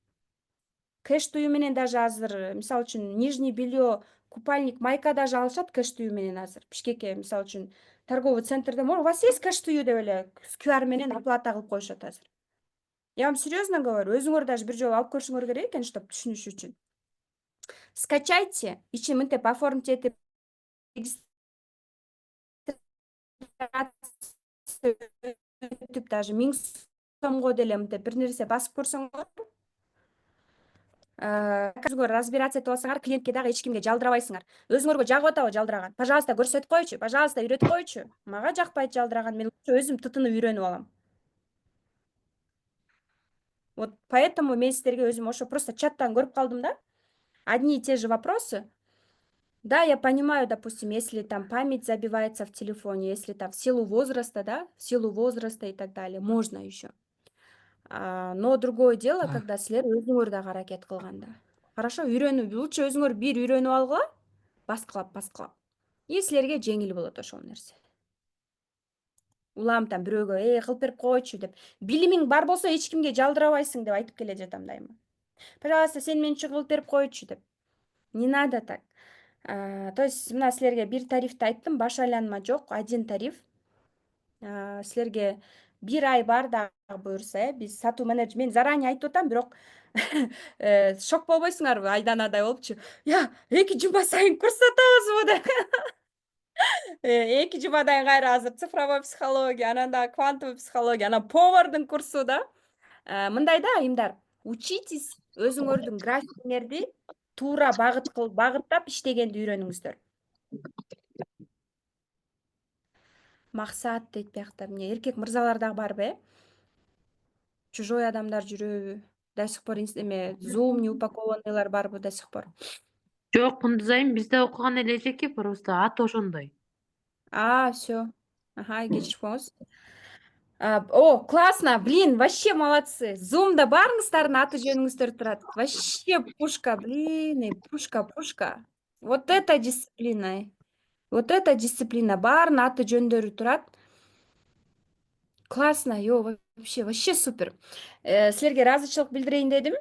Cash to you менен даже азыр, мисалы үчүн, нижний белье, купальник, майка даже алышат Cash to you менен азыр. Бишкекке, мисалы үчүн, торговый центрде у вас есть Cash to you деп эле QR менен оплата кылып коюшат азыр. Я вам серьезно говорю, өзүңөр даже бир жолу алып көрүшүңөр керек экен, чтобы түшүнүш үчүн. Скачайте, ичи мынтип оформите этип, өтүп даже 1000 сомго деле мынтип бир нерсе басып көрсөңөр, Өзүңөр разбираться этип алсаңар, клиентке дагы эч кимге жалдырабайсыңар. Өзүңөргө жагып атабы жалдыраган? Пожалуйста, көрсөтүп койчу, пожалуйста, үйрөтүп койчу. Мага жакпайт жалдыраган, мен лучше өзүм тытынып үйрөнүп алам. Вот поэтому мен силерге өзүм ошо просто чаттан көрүп калдым да. Одни и те же вопросы. Да, я понимаю, допустим, если там память забивается в телефоне, если там в силу возраста, да, в силу возраста и так далее, можно еще. Но другое дело, когда силер өзүңөр дагы аракет кылганда. Хорошо, лучше өзүңөр бир үйрөнүп алгыла, баскылап. И силерге жеңил болот ошол нерсе. Улам там бирөөгө, кылып берип койчу деп. Билимиң бар болсо эч кимге жалдырабайсың деп айтып келе жатам дайыма. Пожалуйста, сен мен үчүн кылып берип койчу деп. Не надо так. То есть мына силерге бир тарифти айттым, баш айланма жок, один тариф. Силерге бир ай бар дагы буюрса, биз сатуу менеджер, мен заранее айтып атам, бирок шок болбойсуңарбы? Айданадай болупчу. Я 2 жума сайын курс сатабызбы деп. 2 жумадан кайра азыр цифровой психология, анан дагы квантовый психология, анан повардын курсу да. Мындай да, айымдар, учитесь өзүңөрдүн графикиңерди туура багыттап иштегенди үйрөнүңүздөр. Максат дейт биякта, эмне эркек мырзалар дагы барбы, чужой адамдар жүрөбү? До сих пор эме Zoom неупакованныйлар барбы до сих пор? Жок, Кундузайым, бизде окуган эле эжеке, просто аты ошондой. Всё. Ага, кечирип коңуз. О, классно, блин, вообще молодцы. Zoom'да баарыңыздардын аты жөнүңүздөр турат. Вообще пушка, блин, пушка. Вот это дисциплина. Вот это дисциплина. Баарынын аты жөндөрү турат. Классно, вообще супер. Силерге ыраазычылык билдирейин дедим.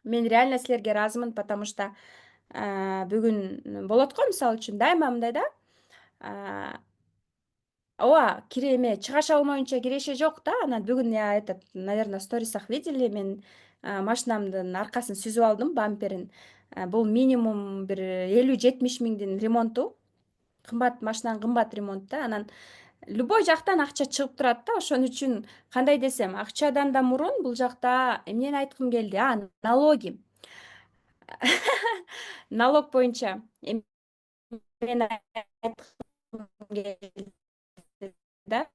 Мен реально силерге ыраазымын, потому что бүгүн болот го, мисалы үчүн дайыма мындай да. Ооба, чыгаша болмоюнча киреше жок да. Анан бүгүн я этот, наверное, сторисах видели, мен машинамдын аркасын сүзүп алдым, бамперин. Бул минимум бир 50-70 миңдин ремонту. Кымбат, машинанын кымбат ремонту да. Анан любой жактан акча чыгып турат да. Ошон үчүн кандай десем, акчадан да мурун бул жакта эмнени айткым келди? Налоги. Налог боюнча эмнени айткым келди да.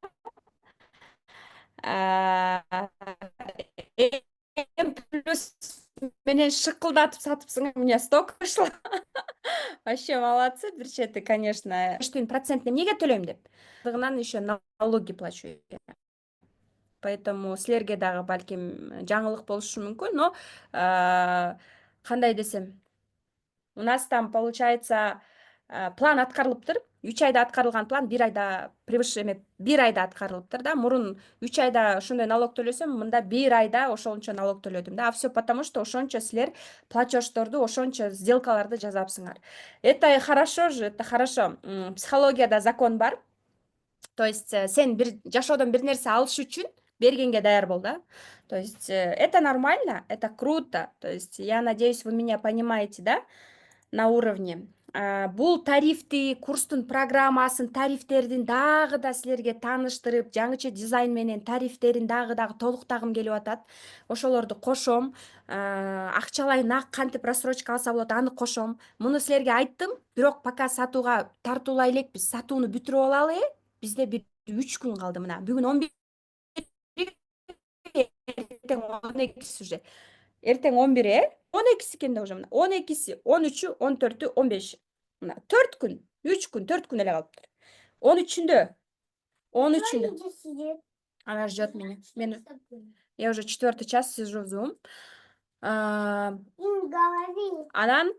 Плюс менен шыкылдатып сатыпсың, у меня столько вышло. Вообще молодцы, бир чети, конечно. Процент эмнеге төлөйм деп. Еще налоги плачу. Поэтому силерге дагы балким жаңылык болушу мүмкүн, но кандай десем, у нас там получается план аткарылыптыр. 3 айда аткарылган план 1 айда эме 1 айда аткарылыптыр да. Мурун 3 айда ошондой налог төлөсөм, мында 1 айда ошончо налог төлөдүм да. Всё потому что ошончо силер платеждорду, ошончо сделкаларды жасапсыңар. Это хорошо же, это хорошо. Психологияда закон бар. То есть сен жашоодон бир нерсе алыш үчүн бергенге даяр бол да. То есть это нормально, это круто. То есть я надеюсь, вы меня понимаете, да, на уровне. Бул тарифти, курстун программасын, тарифтердин дагы да силерге тааныштырып, жаңыча дизайн менен тарифтерин дагы толуктагым келип атат. Ошолорду кошом. Акчалай нак кантип рассрочка алса болот, аны кошом. Муну силерге айттым, бирок пока сатууга тартуулай элекпиз. Сатууну бүтүрүп алалы. Бизде бир 3 күн калды мына. Бүгүн 11, эртең 12 уже. Эртең 11, 12 экен да уже мына. 12, 13, 14, 15. Мына 4 күн, 3 күн, 4 күн эле калыптыр. 13-үндө. Она ждет меня. Я уже 4-й час сижу в Zoom. Анан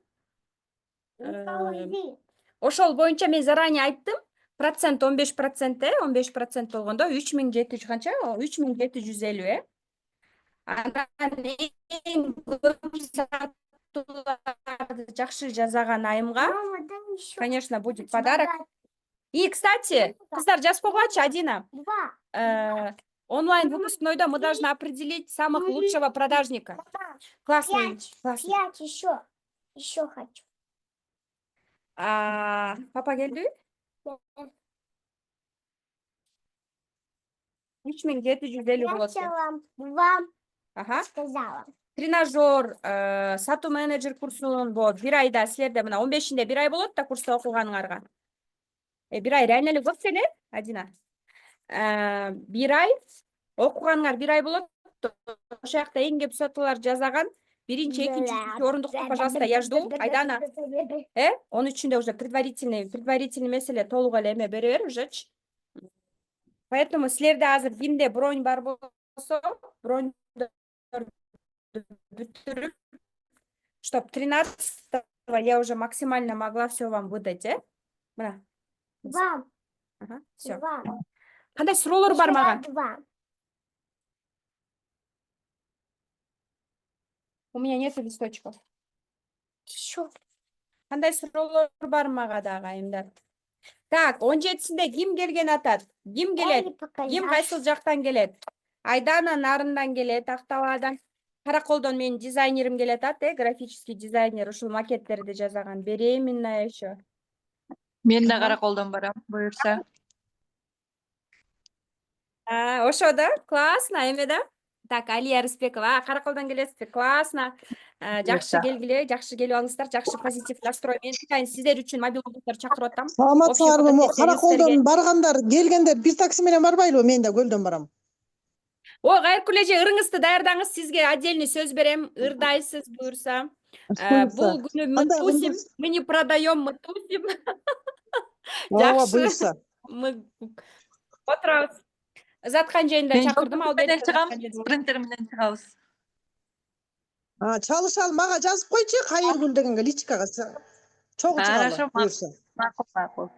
ошол боюнча мен заранее айттым. Процент 15%, 15% болгондо 3700 канча? 3750. Анан эң көп сатууларды жакшы жасаган айымга, конечно, будет подарок. И, кстати, кыздар жазып койгулачы, Адина. Онлайн выпускнойдо мы должны определить самых лучшего продажника. Классный. 5 еще хочу. Папа келди? 3750 болот. Вам Аха. Сказала. Тренажер, сатуу менеджер курсун болот. Бир айда силерде мына 15-inde бир ай болот да курста окуганыңарга. Бир ай реально эле көп сен, Адина. Бир ай окуганыңар бир ай болот. Ошол жакта эң көп сатылар жасаган. Биринчи, экинчи, үчүнчү орундукту, пожалуйста, я жду. Айдана. 13-inde уже предварительный меселе толук эле эме бере бер ужечи. Поэтому силерде азыр кимде бронь бар болсо, бронь бүтүрүп, чтоб 13-го я уже максимально могла все вам выдать, Мына. Два. Ага, все. Два. Кандай суроолор бар мага? Два. У меня нет листочков. Еще. Кандай суроолор бар мага дагы айымдар? Так, 17-синде ким келген атат? Ким келет? Ким кайсыл жактан келет? Айдана нарындан келет, Актабадан. Караколдон менин дизайнерим келет графический дизайнер, ушул макеттерди жасаган. Беременная еще. Мен да Караколдон барам, буюрса. Ошо да? Классно, эме да? Так, Алия Рыспекова, Караколдон келесизби? Классно. Жакшы келгиле, жакшы келип алыңыздар, жакшы позитив настрой. Мен сиздер үчүн мобилдуктар чакырып атам. Саламатсыңарбы? Караколдон баргандар, келгендер бир такси менен барбайлыбы? Мен да көлдөн барам. О, Кайыркүл эже, ырыңызды даярдаңыз, сизге отдельный сөз берем. Ырдайсыз буюрса. Бул күнү мы тусим, мы не продаем, мы тусим. Ооба, буюрса. Мы отурабыз. Заткан жайында чакырдым, Менен чыгам, спринтер менен чыгабыз. Чалышалы, мага жазып койчу, Кайыргүл дегенге личкага. Чогуу чыгалы, Хорошо, буюрса. макул.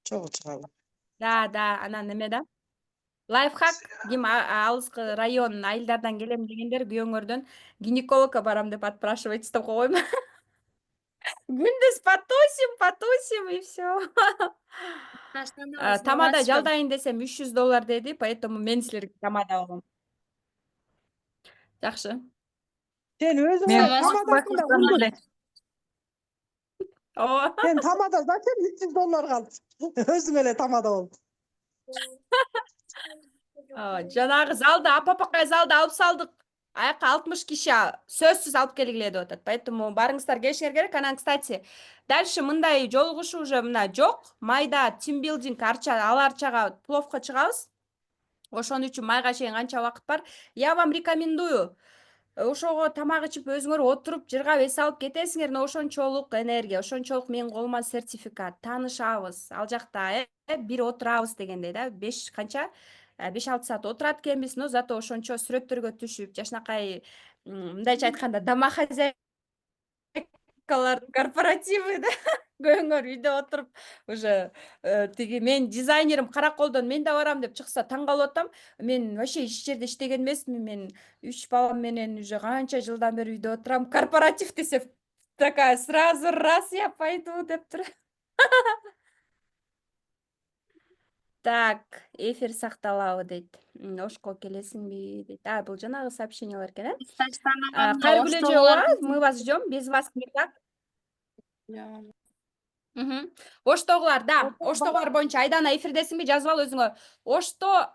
Чогуу чыгалы. Да, анан неме да? Лайфхак, ким алыскы район айылдардан келем дегендер күйөөңөрдөн гинекологко барам деп отпрашивать деп койгойм. Күндүз потусим и все. Тамада жалдайын десем $300 деди, поэтому мен силерге тамада алам. Жакшы. Сен өзүң тамадасың да курдун. Ооба. Сен тамада зачем $300 калды? Өзүң эле тамада бол. Жанагы залда, апапакай залда алып салдык. Аяка 60 киши сөзсүз алып келгиле деп атат. Поэтому барыңыздар, келишиңер керек. Анан, кстати, дальше мындай жолугушуу уже мына жок. Майда тимбилдинг ал арчага пловко чыгабыз. Ошон үчүн майга чейин канча убакыт бар? Я вам рекомендую. Ошого тамак ичип өзүңөр отуруп, жыргап эс алып кетесиңер, но ошончолук энергия, ошончолук менин колума сертификат, таанышабыз. Ал жакта бир отурабыз дегендей да, 5 канча 5-6 саат отурат экенбиз, но зато ошончо сүрөттөргө түшүп, жашнакай мындайча айтканда домохозяйкалардын корпоративы да. Күйөөңөр үйдө отуруп, уже тиги мен дизайнерим Караколдон мен да барам деп чыкса таң калып атам. Мен вообще иш жерде иштеген эмесмин. Мен 3 балам менен уже канча жылдан бери үйдө отурам. Корпоратив десе такая сразу раз я пойду деп тур. Так, эфир сакталабы дейт. Ошко келесиңби дейт. Бул жанагы сообщениялар экен, Кайыргүл эже, ооба, мы вас ждем, без вас никак. Оштогулар, да, Оштогулар боюнча Айдана эфирдесиңби, жазып ал өзүңө. Ошто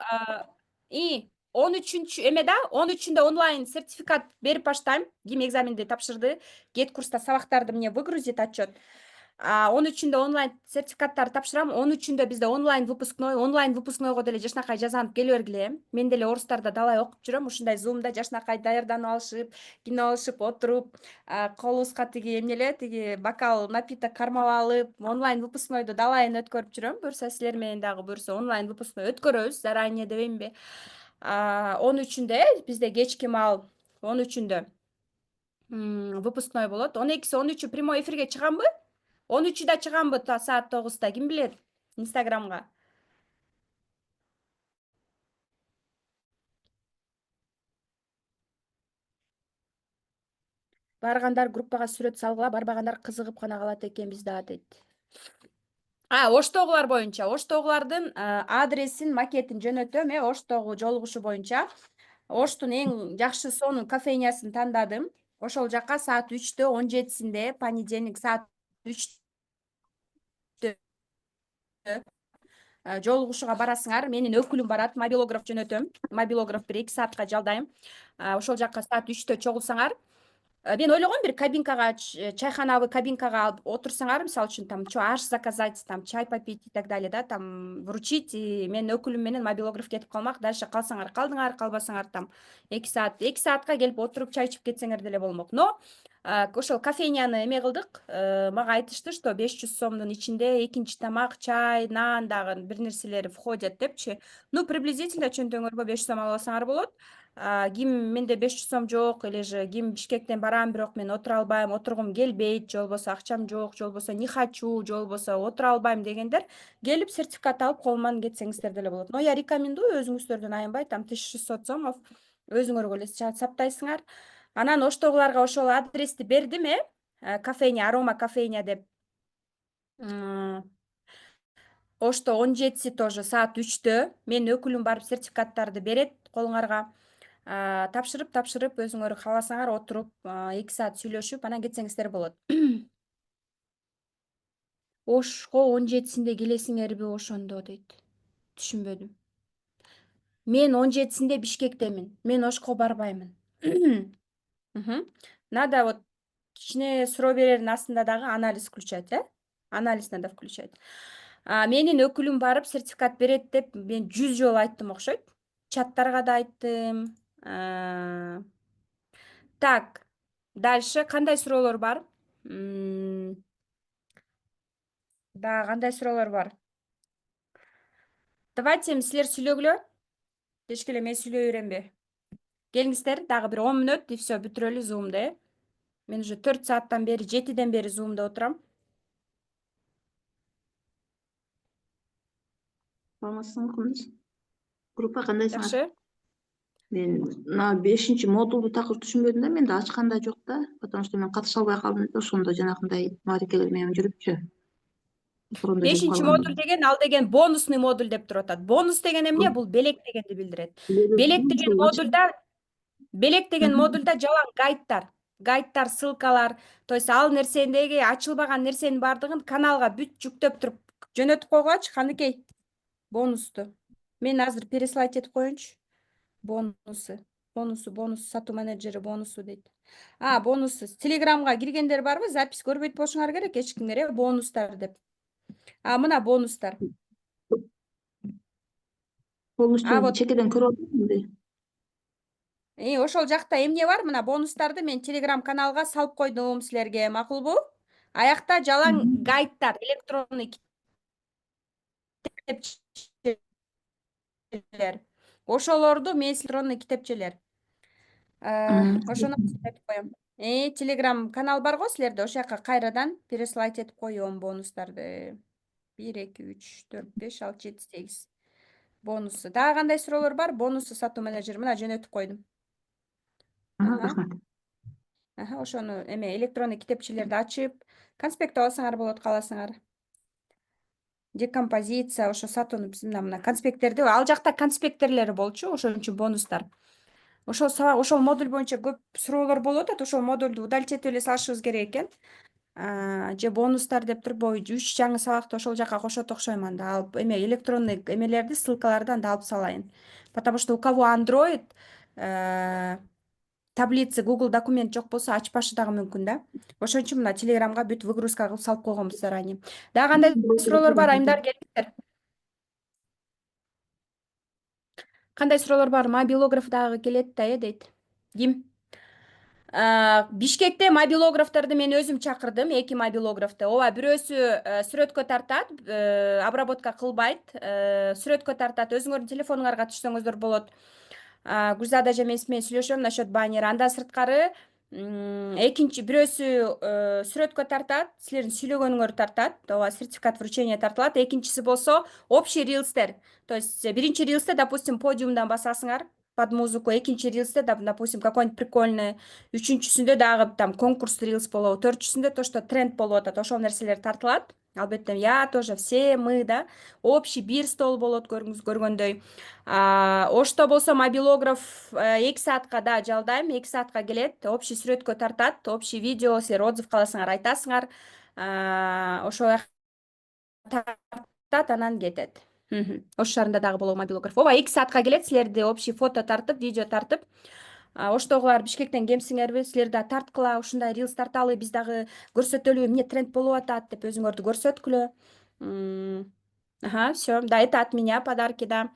13-чү эмеда, 13-үндө онлайн сертификат берип баштайм. Ким экзаменди тапшырды, кет курста сабактарды мне выгрузит отчет. 13-үндө онлайн сертификаттарды тапшырам. 13-үндө бизде онлайн выпускнойго деле жашнакай жазанып келе бергиле. Мен деле орустарда далай окуп жүрөм. Ушундай зумда жашнакай даярданып алышып, кино алышып отуруп, колубузга тиги эмнеле, тиги бокал напиток кармап алып, онлайн выпускнойду далайын өткөрүп жүрөм. Буюрса силер менен дагы буюрса онлайн выпускной өткөрөбүз, заранее дебеймби? 13-үндө бизде кечки маал 13-үндө выпускной болот. 12-си 13-ү прямой эфирге чыгамбы? 13-ү да чыгамбы саат 9-да, ким билет? Инстаграмга. Баргандар группага сүрөт салгыла, барбагандар кызыгып гана калат экенбиз да дейт. Оштогулар боюнча, Оштогулардын адресин, макетин жөнөтөм, Оштогу жолугушу боюнча. Оштун эң жакшы сонун кофейнясын тандадым. Ошол жака саат 3-тө 17-синде, понедельник саат 3-тө жолугушууга барасыңар. Менин өкүлүм барат, мобилограф жөнөтөм. Мобилограф 1-2 саатка жалдайм. Ошол жакка саат 3-тө чогулсаңар, мен ойлогом бир кабинкага, чайханабы кабинкага алып отурсаңар, мисалы үчүн там аш заказать, там чай попить и так далее, да, там вручить, и менин өкүлүм менен мобилограф кетип калмак. Дальше калсаңар калдыңар, калбасаңар там 2 саатка келип отуруп чай ичип кетсеңер деле болмок. Но ошол кофейняны эме кылдык, мага айтышты, что 500 сомдун ичинде экинчи тамак, чай, нан дагы бир нерселери входят депчи. Ну, приблизительно чөнтөңөргө 500 сом албасаңар болот. Ким менде 500 сом жок, или же ким Бишкектен барам, бирок мен отура албайм, отургум келбейт, же болбосо акчам жок, же болбосо не хочу, же болбосо отура албайм дегендер келип сертификат алып колунан кетсеңиздер деле болот. Но я рекомендую, өзүңүздөрдөн аянбай, там 1600 сомов өзүңөргө эле саптайсыңар. Анан оштогуларга ошол адрести бердим, кафейня, Арома кафейня деп. Ошто 17 тоже саат 3-тө менин өкүлүм барып сертификаттарды берет колуңарга. Тапшырып өзүңөр кааласаңар отуруп 2 саат сүйлөшүп анан кетсеңиздер болот. Ошко 17-синде келесиңерби ошондо дейт. Түшүнбөдүм. Мен 17-синде Бишкектемин. Мен Ошко барбаймын. Надо вот кичине суроо берердин астында дагы анализ включать, анализ надо включать. Менин өкүлүм барып сертификат берет деп мен 100 жолу айттым окшойт. Чаттарга да айттым. Так, дальше кандай суроолор бар? Да, кандай суроолор бар? Давайте силер сүйлөгүлө. Кечке эле мен сүйлөй беремби? Келиңиздер, дагы бир 10 мүнөт и все, бүтүрөлү Zoom'ду, Мен уже 4 сааттан бери, 7ден бери Zoom'да отурам. Саламатсызбы, Кундуз? Группа кандайсыңар? Жакшы. Мен мына 5-модулду такыр түшүнбөдүм да, менде ачканда жок да, потому что мен катыша албай калдым да, ошондо жанакындай маарекелер менен жүрүпчү. Ошондо жүрүп 5-модуль калгам. деген ал деген бонусный модуль деп туруп атат. Бонус деген эмне? Бул белек дегенди билдирет. Белек деген модульда жалаң гайдтар, ссылкалар, то есть ал нерсендеги ачылбаган нерсенин баардыгын каналга бүт жүктөп туруп жөнөтүп койгулачы, каныкей. Бонусту. Мен азыр переслать этип коеюнчу. Бонусу, сатуу менеджери бонусу дейт. Бонусу. Телеграмга киргендер барбы? Запись көрбөйт болушуңар керек, эчкимдер, бонустар деп. Мына бонустар. Полностью чекеден көрүп алдым. Ошол жакта эмне бар? Мына бонустарды мен Telegram каналга салып койдум силерге, макулбу? Аякта жалаң гайдтар, электронный китепчелер. Ошолорду мен электронный китепчелер. Ошону айтып коем. Telegram канал бар го силерде, ошол жака кайрадан переслать этип коем бонустарды. 1, 2, 3, 4, 5, 6, 7, 8. Бонусу. Дагы кандай суроолор бар? Бонусу сатуу менеджер. Мына жөнөтүп койдум. Рахмат. Ошону электронный китепчелерди ачып, конспект алсаңар болот, кааласаңар. Декомпозиция, ошо сатууну мына конспекттерди, ал жакта конспекттерлери болчу, ошон үчүн бонустар. Ошол модуль боюнча көп суроолор болуп атат, ошол модулду удалить этип эле салышыбыз керек экен. Же бонустар деп туруп, 3 жаңы сабакты ошол жака кошот окшойм анда. Алып электронный эмелерди, ссылкаларды анда алып салайын. Потому что у кого Android таблицы Google документ жок болсо ачпашы дагы мүмкүн да. Ошон үчүн мына Telegramга бүт выгрузка кылып салып койгонбуз заранее. Дагы кандай суроолор бар, айымдар, келиңиздер. Кандай суроолор бар? Мобилограф дагы келет да, дейт. Ким? Бишкекте мобилографтарды мен өзүм чакырдым, 2 мобилографты. Ооба, бирөөсү сүрөткө тартат, обработка кылбайт, сүрөткө тартат. Өзүңөрдүн телефонуңарга түшсөңүздөр болот. Гүлзада эже менен сүйлөшөм насчет баннера. Андан сырткары экинчи бирөөсү сүрөткө тартат, силердин сүйлөгөнүңөр тартат, ооба, сертификат вручения тартылат. Экинчиси болсо общий рилстер. То есть биринчи рилсте, допустим, подиумдан басасыңар под музыку, экинчи рилсте, допустим, какой-нибудь прикольный, үчүнчүсүндө дагы там конкурс рилс болобу, төртүнчүсүндө то, что тренд болуп атат, ошол нерселер тартылат. Албетте, я тоже, все мы, да, общий бир стол болот, көргөндөй. Ошто болсо мобилограф 2 саатка да жалдайм, 2 саатка келет, общий сүрөткө тартат, общий видео, силер отзыв каласыңар айтасыңар, ошо тартат, анан кетет. Ош шаарында дагы болобу мобилограф. Ооба 2 саатка келет, силерди общий фото тартып, видео тартып. Оштогулар Бишкектен кемсиңерби, силер да тарткыла, ушундай рилс тарталы, биз дагы көрсөтөлү, эмне тренд болуп атат деп өзүңөрдү көрсөткүлө. Все, да, это от меня подарки, да.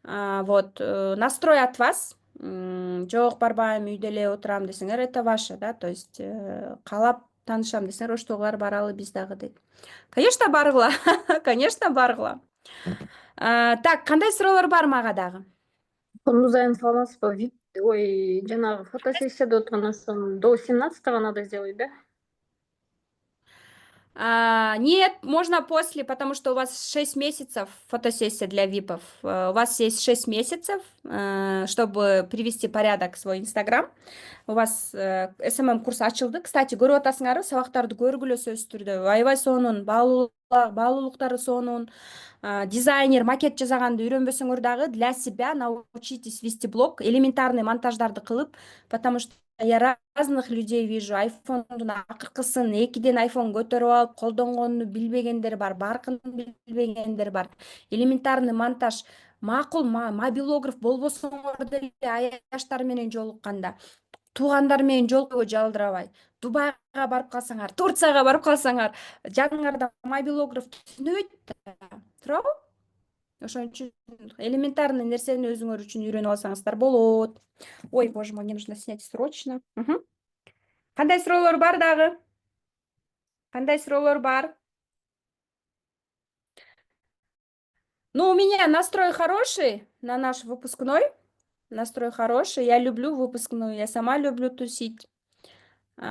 Вот, настрой от вас. Жок, барбайм, үйдө эле отурам десеңер, это ваше, да, то есть каалап таанышам десеңер, оштогулар баралы биз дагы дейт. Конечно, баргыла, конечно, баргыла. Так, кандай суроолор бар мага дагы? Кундузайым, саламатсызбы? Ой, жанагы фотосессияда отурган ошону до 17-го надо сделать, да? Нет, можно после, потому что у вас 6 месяцев фотосессия для випов. У вас есть 6 месяцев, чтобы привести порядок в свой Инстаграм. У вас СММ курс ачылды. Кстати, көрүп атасыңарбы, сабактарды көргүлө сөзсүз түрдө. Аябай сонун, баалуулуктары сонун. Дизайнер, макет жасаганды үйрөнбөсөңөр дагы для себя научитесь вести блог, элементарный монтаждарды кылып, потому что я разных людей вижу. Айфондун акыркысын 2ден айфон көтөрүп алып, колдонгонду билбегендер бар, баркын билбегендер бар. Элементарный монтаж. Макул мобилограф болбосоңор деле аяштар менен жолукканда, туугандар менен жолукпойго жалдырабай. Дубайга барып калсаңар, Турцияга барып калсаңар, жаныңарда мобилограф түнөбөйт да. Туурабы? Ошон үчүн элементарный нерсени өзүңөр үчүн үйрөнүп алсаңыздар болот. Ой, боже мой, мне нужно снять срочно. Кандай суроолор бар дагы? Кандай суроолор бар? Ну, у меня настрой хороший на наш выпускной. Настрой хороший. Я люблю выпускную. Я сама люблю тусить. Вот.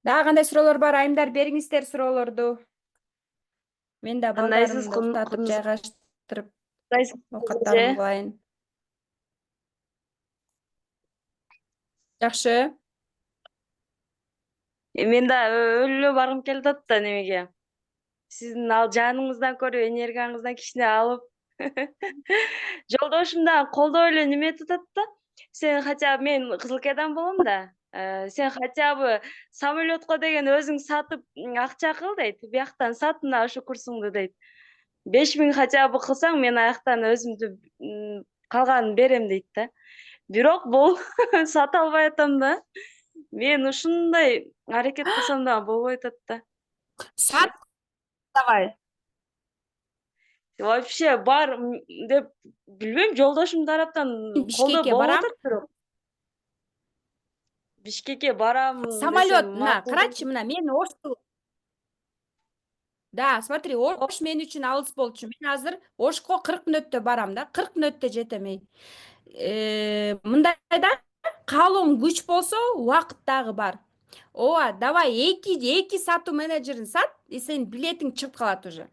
Да, кандай суроолор бар? Айымдар, бериңиздер суроолорду. Мен да Кандайсыз, балдарымды уктатып, жайгаштырып, Кандайсыз, оокаттарымды кылайын. Жакшы. Мен да өлө баргым келип атат да немеге. Сиздин ал жаныңыздан көрүп, энергияңыздан кичине алып. Жолдошумдан колдоо эле неме этип атат да. Сен хотя бы мен Кызылкайдан болом да. Сен хотя бы самолетко деген өзүң сатып акча кыл дейт. Бияктан сат мына ошо курсуңду дейт. 5000 хотя бы кылсаң мен аяктан өзүмдү калганын берем дейт да. Бирок бул сата албай атам да. Мен ушундай аракет кылсам да болбой атат да. Сат давай. Вообще бар деп билбейм, жолдошум тараптан колдоо Бишкекке болуп барам. атат бирок. Бишкекке барам Самолет, десем мына, макул. карачы, мына, мен Ошту. Да, смотри, Ош мен үчүн алыс болчу. Мен азыр Ошко 40 мүнөттө барам да, 40 мүнөттө жетем. Мындайда каалооң күч болсо, убакыт дагы бар. Ооба, давай 2 сатуу менеджерин сат, и сенин билетиң чыгып калат уже.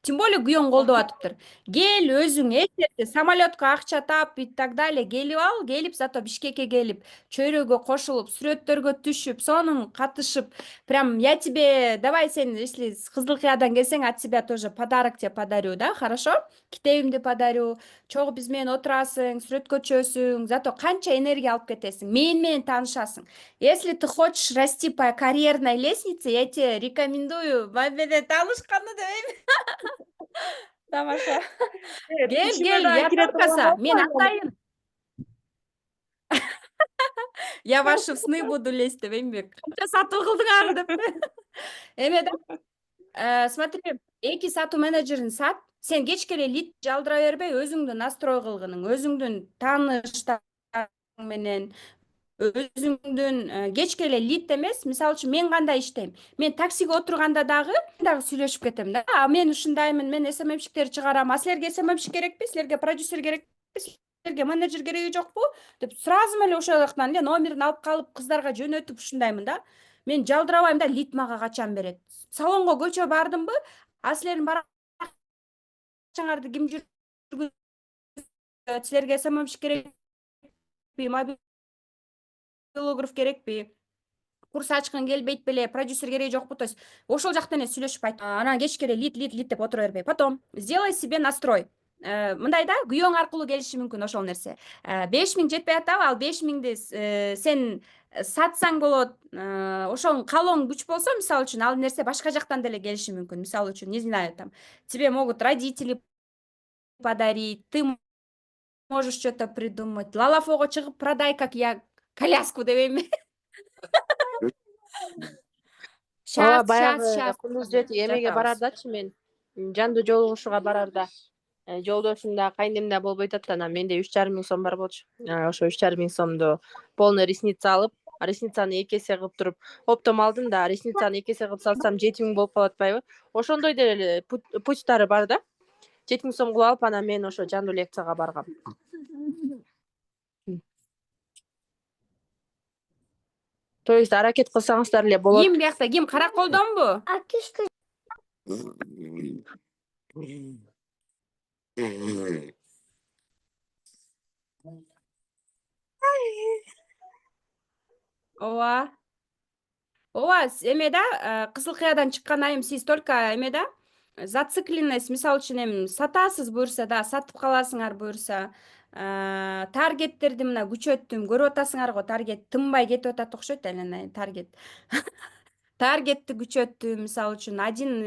Тем более күйөөң колдоп атыптыр. Кел өзүң эсерде самолетко акча тап и так далее келип ал, келип зато Бишкекке келип, чөйрөгө кошулуп, сүрөттөргө түшүп, сонун катышып. Прям я тебе, давай сен, если с Кызылкаядан келсең, от себя тоже подарок тебе подарю, да, хорошо? Китебимди подарю, чогуу биз менен отурасың, сүрөткө чөсүң, зато канча энергия алып кетесиң, менен таанышасың. Если ты хочешь расти по карьерной лестнице, я тебе рекомендую менен таанышканды дебейм. Тамаша. Гел, я только мен атайын. Я ваши в сны буду лезть дебеймби. Канча сатуу кылдыңар деп. Эме да, смотри, 2 сатуу менеджерин сат, сен кечке эле лид жалдыра бербей, өзүңдү настрой кылгының, өзүңдүн тааныштарың менен, өзүңдүн кечке эле лид эмес. Мисалы үчүн мен кандай иштейм? Мен таксиге отурганда дагы сүйлөшүп кетем да. Мен ушундаймын, мен СММщиктерди чыгарам. А силерге СММщик керекпи? Силерге продюсер керекпи? Силерге менеджер кереги жокпу? Деп сразу эле ошол жактан эле номерин алып калып, кыздарга жөнөтүп ушундаймын да. Мен жалдырабайм да, лид мага качан берет? Салонго көчө бардымбы? А силердин баракчаңарды ким жүргүзөт? Силерге СММщик керекпи? Мобилограф керекпи? Курс ачкың келбейт беле, продюсер кереги жокпу? То есть ошол жактан эле сүйлөшүп айт. Анан кечке эле лид деп отура бербей. Потом сделай себе настрой. Мындай да, күйөөң аркылуу келиши мүмкүн ошол нерсе. 5000 жетпей атабы, ал 5000ди сен сатсаң болот. Ошонун каалооң күч болсо, мисалы үчүн, ал нерсе башка жактан деле келиши мүмкүн. Мисалы үчүн, не знаю, там тебе могут родители подарить, ты можешь что-то придумать. Лалафого чыгып продай, как я коляску дебейм. Ооба, Сейчас, баягы кундуз жети эмеге жатабыз. барардачы мен. Жанды жолугушууга барарда. Жолдошум да, кайнем да болбой атат, анан менде 3,5 миң сом бар болчу. Ошо 3,5 миң сомду полный ресница алып, ресницаны 2 эсе кылып туруп, оптом алдым да, ресницаны 2 эсе кылып сатсам 7 миң болуп калып атпайбы? Ошондой деле путьтары бар да. 7 миң сом кылып алып, анан мен ошо жандуу лекцияга баргам. То есть аракет кылсаңыздар эле болот. Ким биякта, ким Караколдонбу? Акишка Ооба. Ооба, эмеда Кызыл Кыядан чыккан айым сиз только эмеда зацикленность, мисалы үчүн эми сатасыз буюрса да, сатып каласыңар буюрса, таргеттерди мына күчөттүм, көрүп атасыңар го, таргет тынбай кетип атат окшойт айлана таргет. Таргетти күчөттүм, мисалы үчүн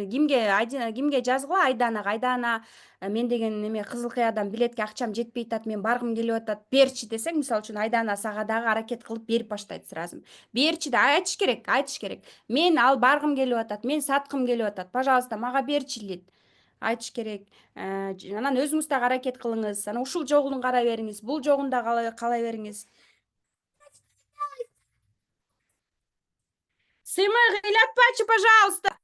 кимге жазгыла, Айданага, мен деген эме Кызыл Кыядан билетке акчам жетпей атат, мен баргым келип атат, берчи десең, мисалы үчүн Айдана сага дагы аракет кылып берип баштайт сразу. Берчи да, айтыш керек. Мен ал баргым келип атат, мен саткым келип атат, пожалуйста, мага берчи дейт. Айтыш керек. Анан өзүңүз дагы аракет кылыңыз. Анан ушул жолун карай бериңиз, бул жогун да калай бериңиз. Сыймый ыйлатпачы, пожалуйста.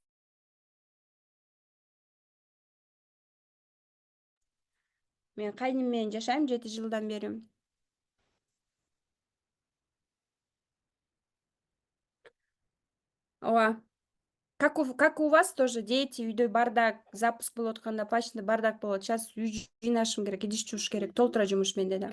Мен кайнем менен жашайм 7 жылдан бери. Ооба. Как у вас тоже дети, үйдө бардак, запуск болуп атканда почти бардак болот. Сейчас үй жыйнашым керек, идиш жууш керек. Толтура жумуш менде да.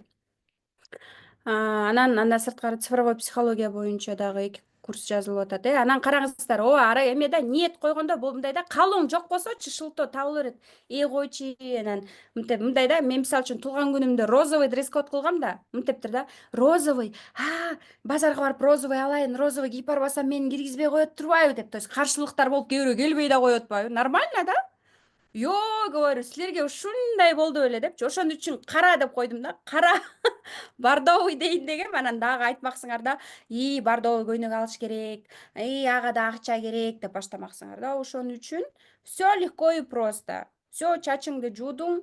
Анан анда сырткары цифровой психология боюнча дагы 2 курс жазылып атат. Анан караңыздар, ара эмеде ниет койгондо бул мындайда каалооң жок болсочу шылтоо табыла берет. Койчу, анан мындайда мен мисалы үчүн туулган күнүмдө розовый дресс-код кылгам да, мынтептир да. Розовый, базарга барып розовый алайын, розовый кийип барбасам мени киргизбей коет турбайбы деп. То есть каршылыктар болуп кээ бирөө келбей да коет атпайбы? Нормально да? Жок, говорю, силерге ушундай болду беле депчи. Ошон үчүн кара деп койдум да. Кара бордовый дейин дегем, анан дагы айтмаксыңар да, бордовый көйнөк алыш керек, ага да акча керек деп баштамаксыңар да. Ошон үчүн всё легко и просто. Всё, чачыңды жуудуң,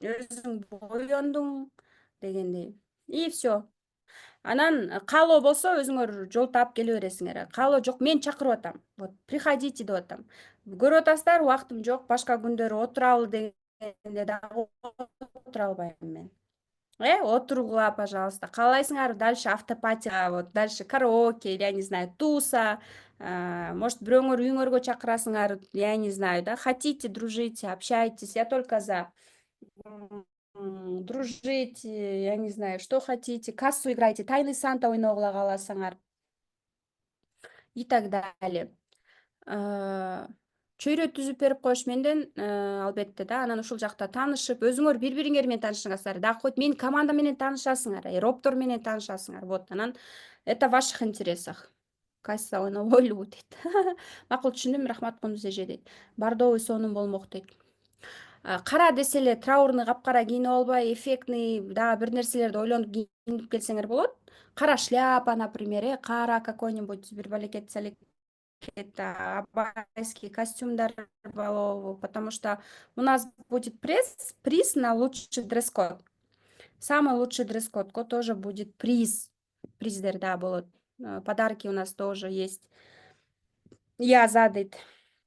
өзүң боёндуң дегендей. И всё. Анан каалоо болсо өзүңөр жол таап келе бересиңер. Каалоо жок, мен чакырып атам. Вот, приходите деп атам. Көрүп атасыздар, убактым жок, башка күндөрү отуралы дегенде дагы отура албайм мен. Отургула, пожалуйста. Каалайсыңар дальше автопатия, вот дальше караоке, или я не знаю, туса. Может, бирөөңөр үйүңөргө чакырасыңар, я не знаю, да. Хотите, дружите, общайтесь. Я только за. Дружить, я не знаю, что хотите. Кассу играйте, тайный Санта ойногула кааласаңар. И так далее. Чөйрө түзүп берип коюш менден албетте да. Анан ушул жакта таанышып, өзүңөр бири-бириңер менен таанышыңарсыздар. Дагы койт, менин команда менен таанышасыңар, роптор менен таанышасыңар. Вот, анан это в ваших интересах. Касса ойнобойлубу дейт. Макул, түшүндүм, рахмат Кундуз эже дейт. Бордовый сонун болмок дейт. Кара десе эле траурный капкара кийинип албай, эффектный дагы бир нерселерди ойлонуп кийинип келсеңер болот. Кара шляпа, например, кара какой-нибудь бир балекет это абайский костюмдар болобу, потому что у нас будет приз на лучший дресс-код. Самый лучший дресс-код тоже будет приздер, да, болот. Подарки у нас тоже есть. Я задейт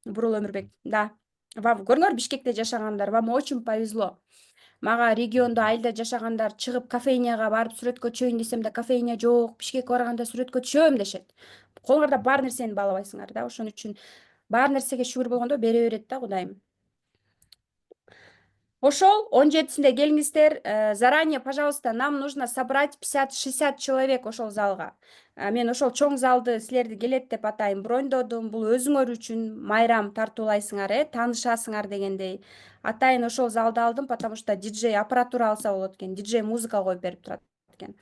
Бурул Өмүрбек, да. Көрүңөр, Бишкекте жашагандар, вам очень повезло. Мага региондо айылда жашагандар чыгып кофейняга барып сүрөткө түшөйүн десем да кофейня жок, Бишкекке барганда сүрөткө түшөм дешет. Колуңарда бар нерсени баалабайсыңар да, ошон үчүн бар нерсеге шүгүр болгондо бере берет да Кудайым. Ошол 17-синде келиңиздер. Заранее, пожалуйста, нам нужно собрать 50-60 человек ошол залга. Мен ошол чоң залды силерди келет деп атайын брондодум. Бул өзүңөр үчүн майрам тартуулайсыңар, таанышасыңар дегендей. Атайын ошол залды алдым, потому что диджей аппаратура алса болот экен, диджей музыка коюп берип турат экен.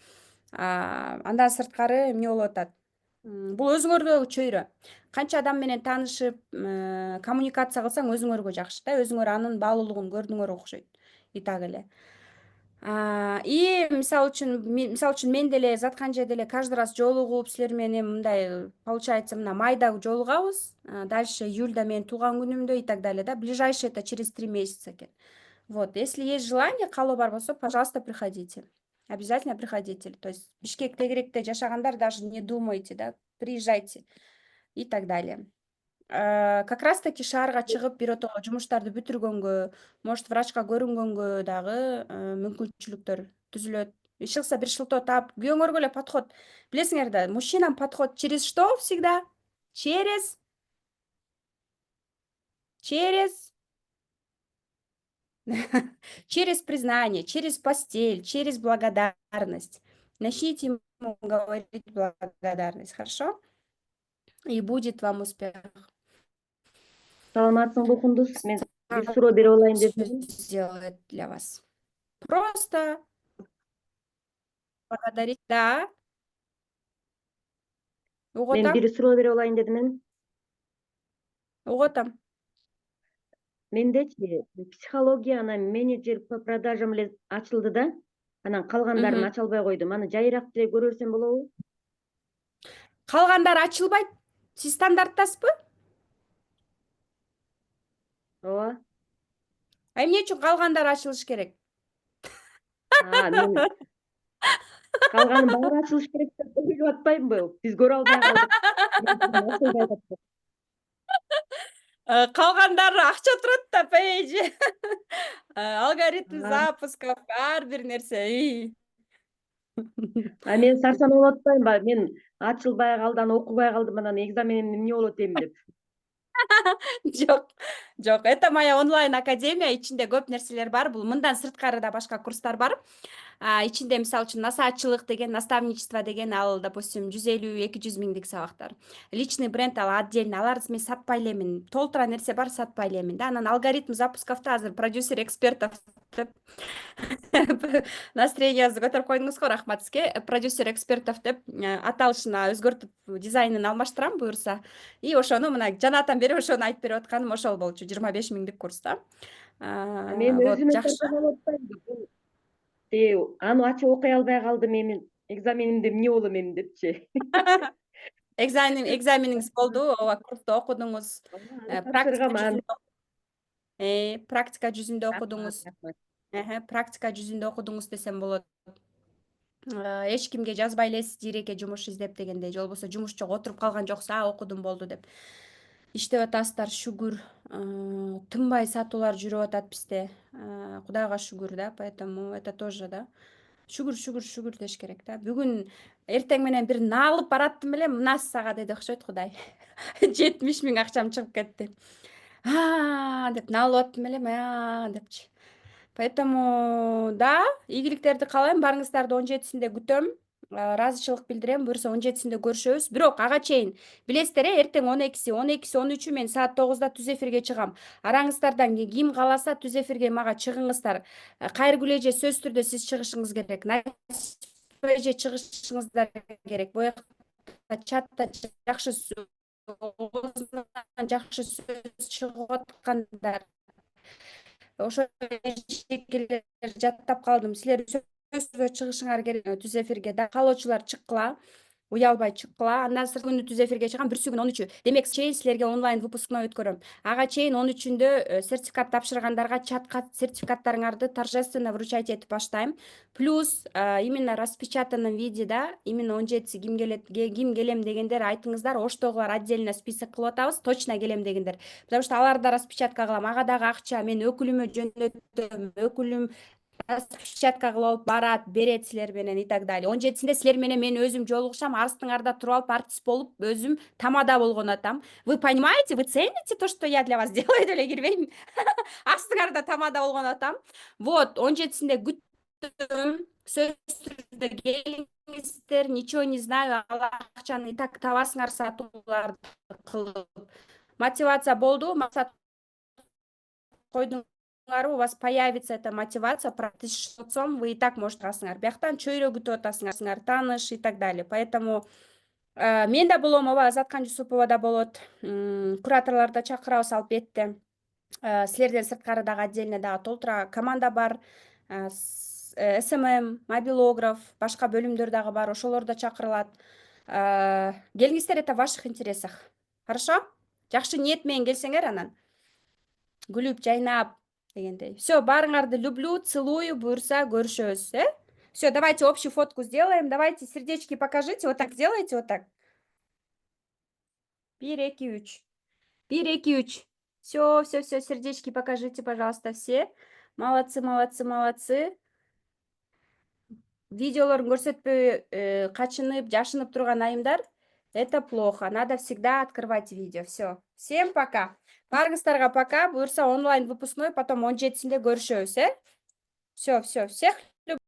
Андан сырткары эмне болуп атат? Бул өзүңөргө чөйрө. Канча адам менен таанышып, коммуникация кылсаң өзүңөргө жакшы да, өзүңөр анын баалуулугун көрдүңөр окшойт. И так эле. И мисалы үчүн мен деле заткан жерде эле каждый раз жолугуп, силер менен мындай получается мына майда жолугабыз. Дальше июльда менин туулган күнүмдө и так далее, да. Ближайшее это через 3 месяца экен. Вот, если есть желание, каалоо бар болсо, пожалуйста, приходите. Обязательно приходите. То есть Бишкек, Тегеректе жашагандар даже не думайте, да, приезжайте и так далее. Как раз таки шаарга чыгып биротого жумуштарды бүтүргөнгө, может врачка көрүнгөнгө дагы мүмкүнчүлүктөр түзүлөт. Иш кылса бир шылтоо таап, күйөөңөргө эле подход. Билесиңер да, мужчинам подход через что всегда? Через через признание, через постель, через благодарность. Начните ему говорить благодарность, хорошо? И будет вам успех. Саламатсыңбы Кундуз? Мен бир суроо берип алайын Всё дедим. сделает для вас. Просто благодарить. Да. Мен Уготам, бир суроо берип алайын дедим. уготам. Мендечи психология анан менеджер по продажам эле ачылды да. Анан калгандарын Мгм. ача албай койдум. Аны жайыраак деле көрө берсем болобу? Калгандары ачылбайт. Сиз стандарттасызбы? Ооба. Эмне үчүн калгандары ачылыш керек? Мен калганын баары ачылыш керек деп ойлоп атпаймынбы? Биз көрө албай калдык. Калгандары акча турат да, пейджи. Алгоритм запусков, ар бир нерсе. Мен сарсанып болуп атпаймынбы? Мен ачылбай калды, аны окубай калдым, анан экзаменимде эмне болот эми деп. Жок, жок. Это моя онлайн академия. Ичинде көп нерселер бар. Бул мындан сырткары да башка курстар бар. Ичинде мисалы үчүн насаатчылык деген, наставничество деген, ал допустим 150-200 миңдик сабактар. Личный бренд ал отдельно. Аларды мен сатпай элемин. Толтура нерсе бар, сатпай элемин да. Анан алгоритм запусковду азыр продюсер экспертов деп настроениябызды көтөрүп койдуңузго рахмат сизге. Продюсер экспертов деп аталышын өзгөртүп, дизайнын алмаштырам буюрса. И ошону мына жанатан бери ошону айтып берип атканым ошол болчу. 25 миңдик курс да. Мен Вот, өзүмө жакшы. сарсанып атпаймынбы? Аны ачып окуй албай калдым эми. Экзаменимде эмне болом эми депчи. Экзамениңиз болду, ооба, курсту окудуңуз. Практика жүзүндө окудуңуз. Практика жүзүндө окудуңуз десем болот. Эч кимге жазбай элесиз жиреке жумуш издеп дегендей, же болбосо жумуш жок, отуруп калган жоксуз, окудум болду деп. Иштеп атасыздар, шүгүр. Тынбай сатуулар жүрүп атат бизде. Кудайга шүгүр да, поэтому это тоже да. Шүгүр деш керек да. Бүгүн эртең менен бир наалып бараттым эле, мына сага деди окшойт Кудай. 70 миң акчам чыгып кетти. Деп наалып аттым эле, депчи. Поэтому да, ийгиликтерди каалайм, барыңыздарды 17-синде күтөм. Ыраазычылык билдирем, буюрса 17-синде көрүшөбүз. Бирок ага чейин билесиздер, эртең 12-13 мен саат 9-да түз эфирге чыгам. Араңыздардан ким кааласа түз эфирге мага чыгыңыздар. Кайргүл эже сөзсүз түрдө сиз чыгышыңыз керек. Насип эже чыгышыңыздар керек. Бул чатта жакшы сөз чыгып аткандар. Ошо шекелер жаттап калдым. Силер сөзгө чыгышыңар керек түз эфирге да. Каалоочулар чыккыла, уялбай чыккыла. Андан сырт күнү түз эфирге чыгам, бүрсү күнү 13. Демек чейин силерге онлайн выпускной өткөрөм. Ага чейин 13-үндө сертификат тапшыргандарга чатка сертификаттарыңарды торжественно вручать этип баштайм. Плюс именно распечатанном виде да, именно 17-си ким келем дегендер айтыңыздар, оштогулар отдельно список кылып атабыз, точно келем дегендер. Потому что аларда распечатка кылам, ага дагы акча, мен өкүлүмө жөнөтөм, өкүлүм распечатка кылып барат, берет силер менен и так далее. 17-синде силер менен мен өзүм жолугушам, арстыңарда туруп алып артист болуп, өзүм тамада болгон атам. Вы понимаете, вы цените то, что я для вас делаю, деп эле кирбейм. Астыңарда тамада болгон атам. Вот, 17-синде күттүм. Сөзсүз түрдө келиңиздер, ничего не знаю, ал акчаны и так табасыңар сатууларды кылып. Мотивация болду, максат койдуң у вас появится эта мотивация, про 1600 сом вы и так можете аласыңар. Бияктан чөйрө күтүп атасыңар, тааныш и так далее. Поэтому мен да болом, ооба, Азаткан Жусупова да болот. Кураторлор да чакырабыз албетте. Силерден сырткары дагы отдельно дагы толтура команда бар. СММ, мобилограф, башка бөлүмдөр дагы бар, ошолор да чакырылат. Келиңиздер, это в ваших интересах. Хорошо? Жакшы ниет менен келсеңер анан. Күлүп, жайнап дегендей. Все, барыңарды люблю, целую, буюрса көрүшөбүз, Все, давайте общую фотку сделаем. Давайте сердечки покажите. Вот так сделайте, вот так. 1, 2, 3. 1, 2, 3. Все, сердечки покажите, пожалуйста, все. Молодцы, молодцы, молодцы. Видеолорун көрсөтпөй качынып, жашынып турган айымдар. Это плохо. Надо всегда открывать видео. Все. Всем пока. Барыңыздарга пока. Буюрса онлайн выпускной, потом 17-синде көрүшөбүз, Все, всех